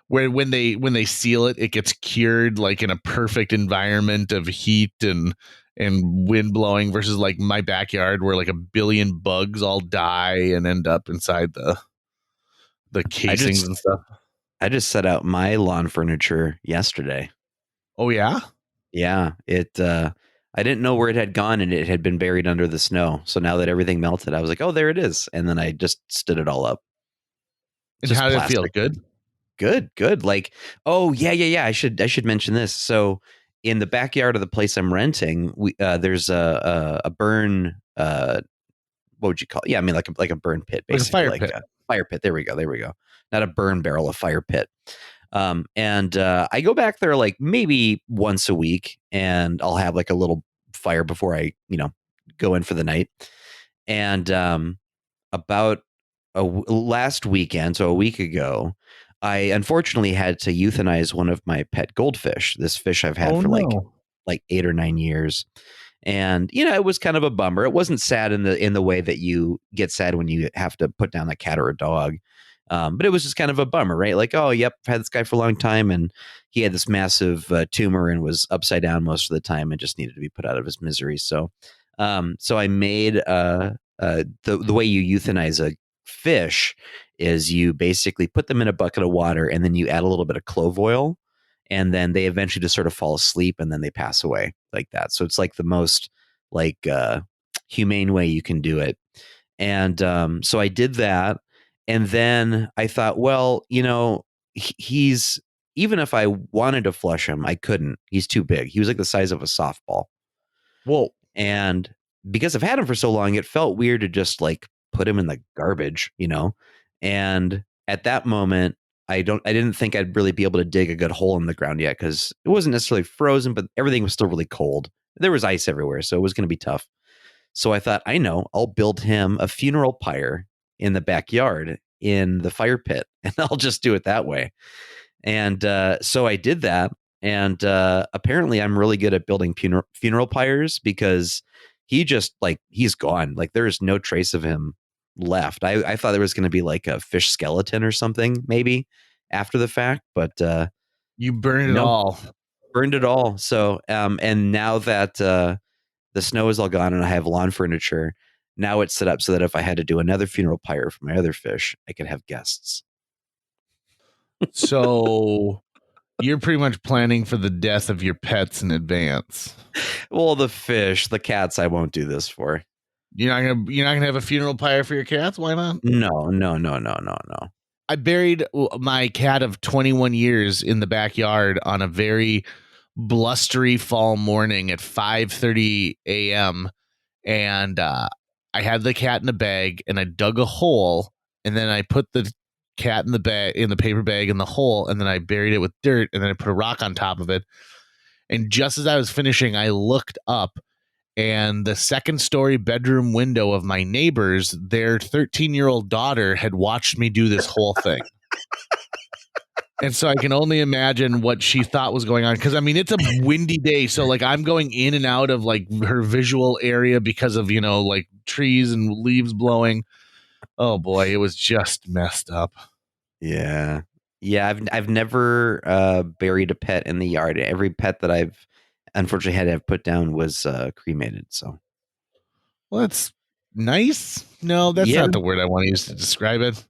where when they seal it, it gets cured like in a perfect environment of heat and wind blowing, versus like my backyard where like a billion bugs all die and end up inside the casings and stuff. I just set out my lawn furniture yesterday. Oh yeah? Yeah, I didn't know where it had gone, and it had been buried under the snow. So now that everything melted, I was like, oh, there it is. And then I just stood it all up. And how did it feel? Good. Like, oh yeah. I should mention this. So in the backyard of the place I'm renting, there's a burn. What would you call it? Yeah, I mean like a burn pit, basically, like a fire pit. Fire pit. There we go. Not a burn barrel, a fire pit. And I go back there like maybe once a week, and I'll have like a little fire before I, go in for the night. And about last weekend, so a week ago, I unfortunately had to euthanize one of my pet goldfish. This fish I've had for like 8 or 9 years. And it was kind of a bummer. It wasn't sad in the way that you get sad when you have to put down a cat or a dog. But it was just kind of a bummer, right? Like, oh, yep, I've had this guy for a long time, and he had this massive tumor and was upside down most of the time and just needed to be put out of his misery. So I made the way you euthanize a fish is you basically put them in a bucket of water, and then you add a little bit of clove oil, and then they eventually just sort of fall asleep, and then they pass away like that. So it's like the most like humane way you can do it. And so I did that. And then I thought, well, he's, even if I wanted to flush him, I couldn't. He's too big. He was like the size of a softball. Whoa. And because I've had him for so long, it felt weird to just like put him in the garbage, And at that moment, I didn't think I'd really be able to dig a good hole in the ground yet, because it wasn't necessarily frozen, but everything was still really cold. There was ice everywhere, so it was going to be tough. So I thought, I know, I'll build him a funeral pyre in the backyard in the fire pit, and I'll just do it that way. And so I did that. And apparently I'm really good at building funeral pyres, because he's gone. Like there's no trace of him left. I thought there was going to be like a fish skeleton or something maybe after the fact, but you burned it all. Burned it all. So and now that the snow is all gone and I have lawn furniture, now it's set up so that if I had to do another funeral pyre for my other fish, I could have guests. So you're pretty much planning for the death of your pets in advance. Well, the cats, I won't do this for. You're not gonna have a funeral pyre for your cats? Why not? No. I buried my cat of 21 years in the backyard on a very blustery fall morning at 5:30 a.m. And I had the cat in a bag, and I dug a hole, and then I put the cat in the paper bag in the hole, and then I buried it with dirt, and then I put a rock on top of it. And just as I was finishing, I looked up, and the second story bedroom window of my neighbors, their 13-year-old daughter had watched me do this whole thing. And so I can only imagine what she thought was going on. Cause I mean, it's a windy day. So like I'm going in and out of like her visual area because of, like trees and leaves blowing. Oh boy, it was just messed up. Yeah. Yeah. I've never buried a pet in the yard. Every pet that I've unfortunately had to have put down was cremated. So, Well, that's nice. No, that's yeah. not the word I want to use to describe it.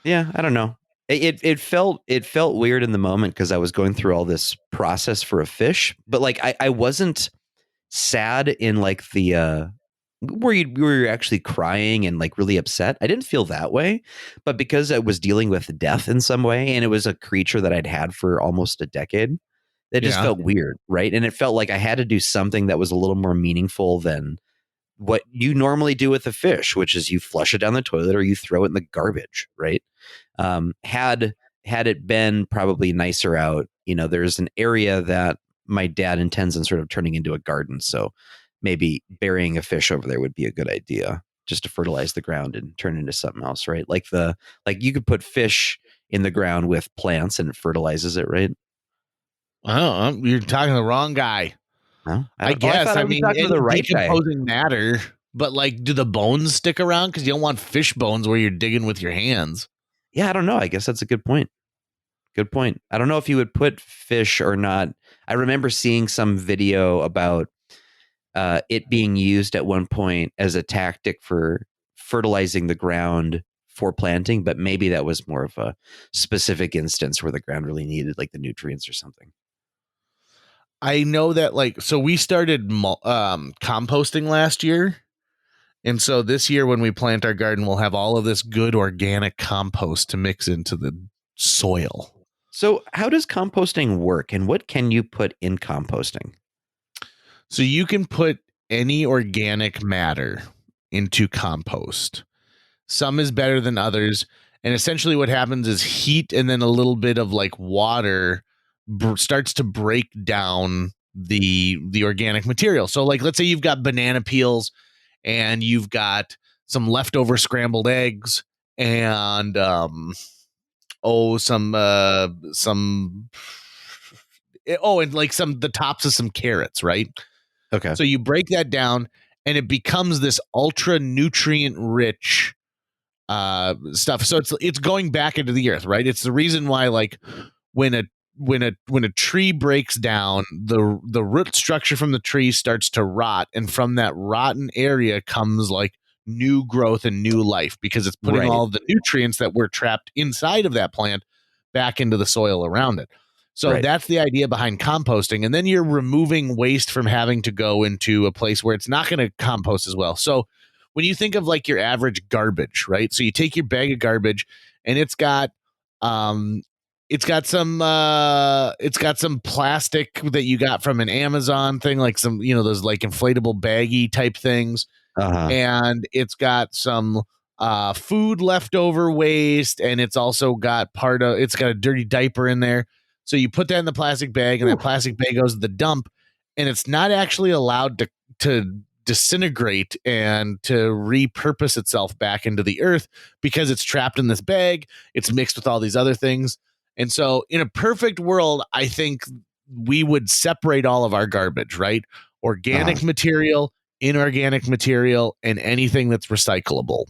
Yeah, I don't know. It felt weird in the moment because I was going through all this process for a fish, but like I wasn't sad in like the where you're actually crying and like really upset. I didn't feel that way, but because I was dealing with death in some way, and it was a creature that I'd had for almost a decade, it just Yeah. felt weird, right? And it felt like I had to do something that was a little more meaningful than what you normally do with a fish, which is you flush it down the toilet or you throw it in the garbage, right? Had it been probably nicer out, there's an area that my dad intends on sort of turning into a garden. So maybe burying a fish over there would be a good idea, just to fertilize the ground and turn it into something else, right? Like you could put fish in the ground with plants and it fertilizes it, right? Oh, you're talking to the wrong guy. No, I guess. thought I I was mean, talking to the right guy. decomposing matter, but like, do the bones stick around? Because you don't want fish bones where you're digging with your hands. Yeah, I don't know. I guess that's a good point. Good point. I don't know if you would put fish or not. I remember seeing some video about it being used at one point as a tactic for fertilizing the ground for planting, but maybe that was more of a specific instance where the ground really needed like the nutrients or something. I know that so we started composting last year. And so this year when we plant our garden, we'll have all of this good organic compost to mix into the soil. So how does composting work, and what can you put in composting? So you can put any organic matter into compost. Some is better than others. And essentially what happens is heat and then a little bit of like water starts to break down the organic material. So like, let's say you've got banana peels and you've got some leftover scrambled eggs and and like the tops of some carrots, right? Okay. So you break that down and it becomes this ultra nutrient rich stuff. So it's going back into the earth, right? It's the reason why like when a tree breaks down, the root structure from the tree starts to rot, and from that rotten area comes like new growth and new life because it's putting all of the nutrients that were trapped inside of that plant back into the soil around it. So that's the idea behind composting. And then you're removing waste from having to go into a place where it's not going to compost as well. So when you think of like your average garbage, right? So you take your bag of garbage and it's got some plastic that you got from an Amazon thing, like some, those like inflatable baggy type things. And it's got some food leftover waste, and it's also got it's got a dirty diaper in there. So you put that in the plastic bag, and that plastic bag goes to the dump, and it's not actually allowed to disintegrate and to repurpose itself back into the earth because it's trapped in this bag. It's mixed with all these other things. And so in a perfect world, I think we would separate all of our garbage, right? Organic material, inorganic material, and anything that's recyclable.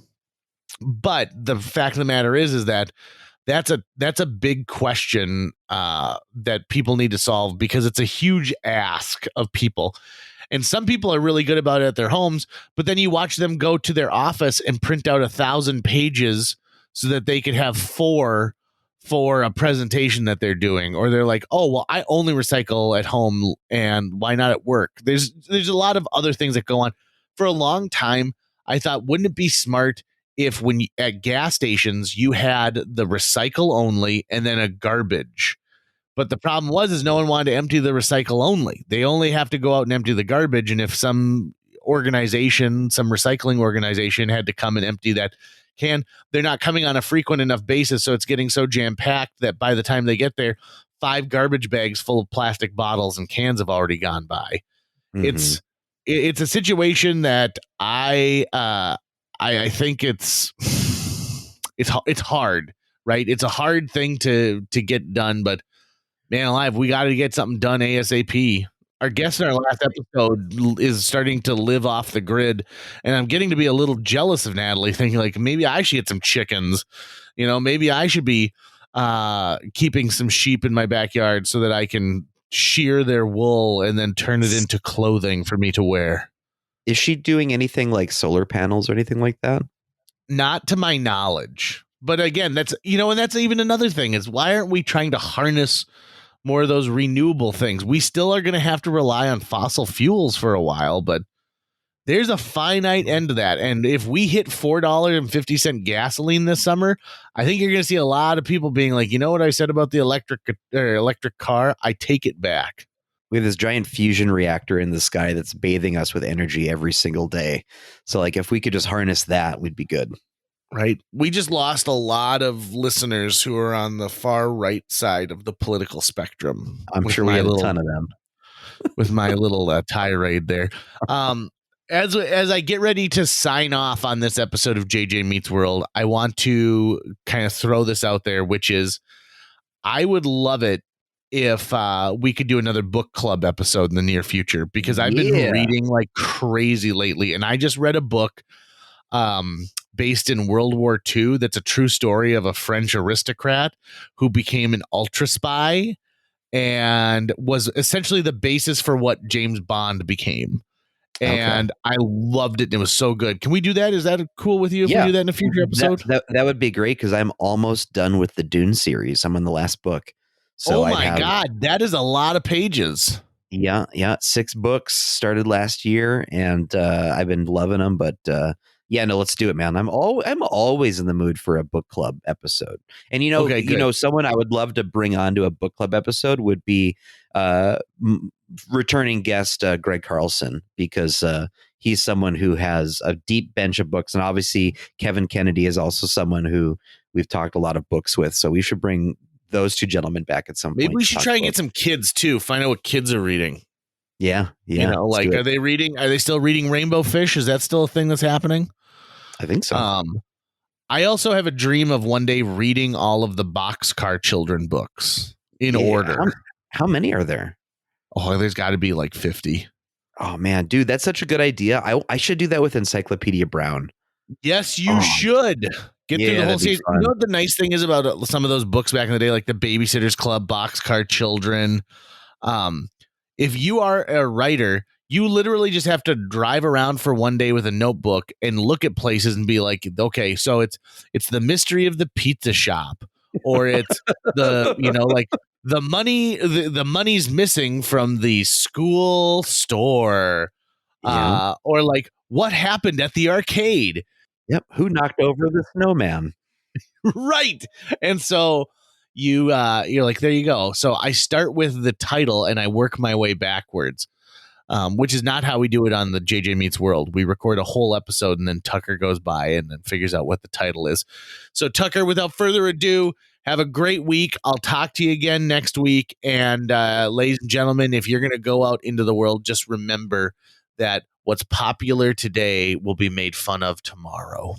But the fact of the matter is that that's a big question that people need to solve, because it's a huge ask of people. And some people are really good about it at their homes, but then you watch them go to their office and print out 1,000 pages so that they could have 4 for a presentation that they're doing. Or they're like, oh, well, I only recycle at home, and why not at work? There's a lot of other things that go on. For a long time, I thought, wouldn't it be smart if at gas stations you had the recycle only and then a garbage? But the problem is no one wanted to empty the recycle only. They only have to go out and empty the garbage. And if some recycling organization had to come and empty that can, they're not coming on a frequent enough basis. So it's getting so jam packed that by the time they get there, 5 garbage bags full of plastic bottles and cans have already gone by. Mhm. It's a situation that I think it's hard, right? It's a hard thing to get done, but man alive, we got to get something done ASAP. Our guest in our last episode is starting to live off the grid, and I'm getting to be a little jealous of Natalie, thinking like maybe I should get some chickens. Maybe I should be keeping some sheep in my backyard so that I can shear their wool and then turn it into clothing for me to wear. Is she doing anything like solar panels or anything like that? Not to my knowledge. But again, that's and that's even another thing is why aren't we trying to harness more of those renewable things? We still are going to have to rely on fossil fuels for a while, but there's a finite end to that. And if we hit $4.50 gasoline this summer, I think you're going to see a lot of people being like, you know what I said about the electric car? I take it back. We have this giant fusion reactor in the sky that's bathing us with energy every single day. So like if we could just harness that, we'd be good. Right. We just lost a lot of listeners who are on the far right side of the political spectrum. I'm sure we have a ton of them. With my little tirade there. As I get ready to sign off on this episode of JJ Meets World, I want to kind of throw this out there, which is I would love it if we could do another book club episode in the near future, because I've been reading like crazy lately. And I just read a book based in World War II that's a true story of a French aristocrat who became an ultra spy and was essentially the basis for what James Bond became. And I loved it. And it was so good. Can we do that? Is that cool with you if we do that in a future episode? That would be great, because I'm almost done with the Dune series. I'm on the last book. So God, that is a lot of pages. Yeah. 6 books, started last year, and I've been loving them. But let's do it, man. I'm always in the mood for a book club episode. And someone I would love to bring on to a book club episode would be returning guest Greg Carlson, because he's someone who has a deep bench of books, and obviously Kevin Kennedy is also someone who we've talked a lot of books with. So we should bring those 2 gentlemen back at some point. Maybe we should try and get some kids too. Find out what kids are reading. Yeah. Are they still reading Rainbow Fish? Is that still a thing that's happening? I think so. I also have a dream of one day reading all of the Boxcar Children books in order. How many are there? Oh, there's got to be like 50. Oh man, dude, that's such a good idea. I should do that with Encyclopedia Brown. Yes, you should. Get through the whole season. You know what the nice thing is about some of those books back in the day, like the Babysitter's Club, Boxcar Children. If you are a writer, you literally just have to drive around for one day with a notebook and look at places and be like, okay, so it's the mystery of the pizza shop, or it's the the money, the money's missing from the school store, or like what happened at the arcade. Yep. Who knocked over the snowman? Right. And so you're like, there you go. So I start with the title and I work my way backwards, which is not how we do it on the JJ Meets World. We record a whole episode and then Tucker goes by and then figures out what the title is. So Tucker, without further ado, have a great week. I'll talk to you again next week. And ladies and gentlemen, if you're going to go out into the world, just remember that what's popular today will be made fun of tomorrow.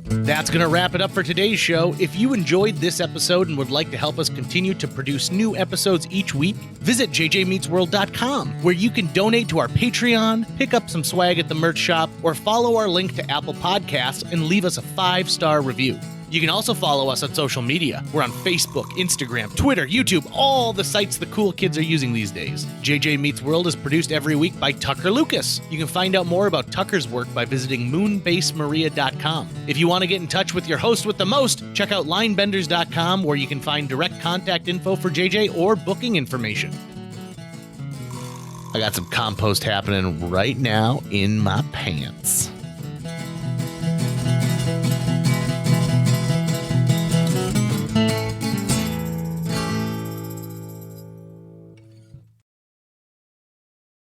That's going to wrap it up for today's show. If you enjoyed this episode and would like to help us continue to produce new episodes each week, visit jjmeetsworld.com, where you can donate to our Patreon, pick up some swag at the merch shop, or follow our link to Apple Podcasts and leave us a 5-star review. You can also follow us on social media. We're on Facebook, Instagram, Twitter, YouTube, all the sites the cool kids are using these days. JJ Meets World is produced every week by Tucker Lucas. You can find out more about Tucker's work by visiting moonbasemaria.com. If you want to get in touch with your host with the most, check out linebenders.com, where you can find direct contact info for JJ or booking information. I got some compost happening right now in my pants.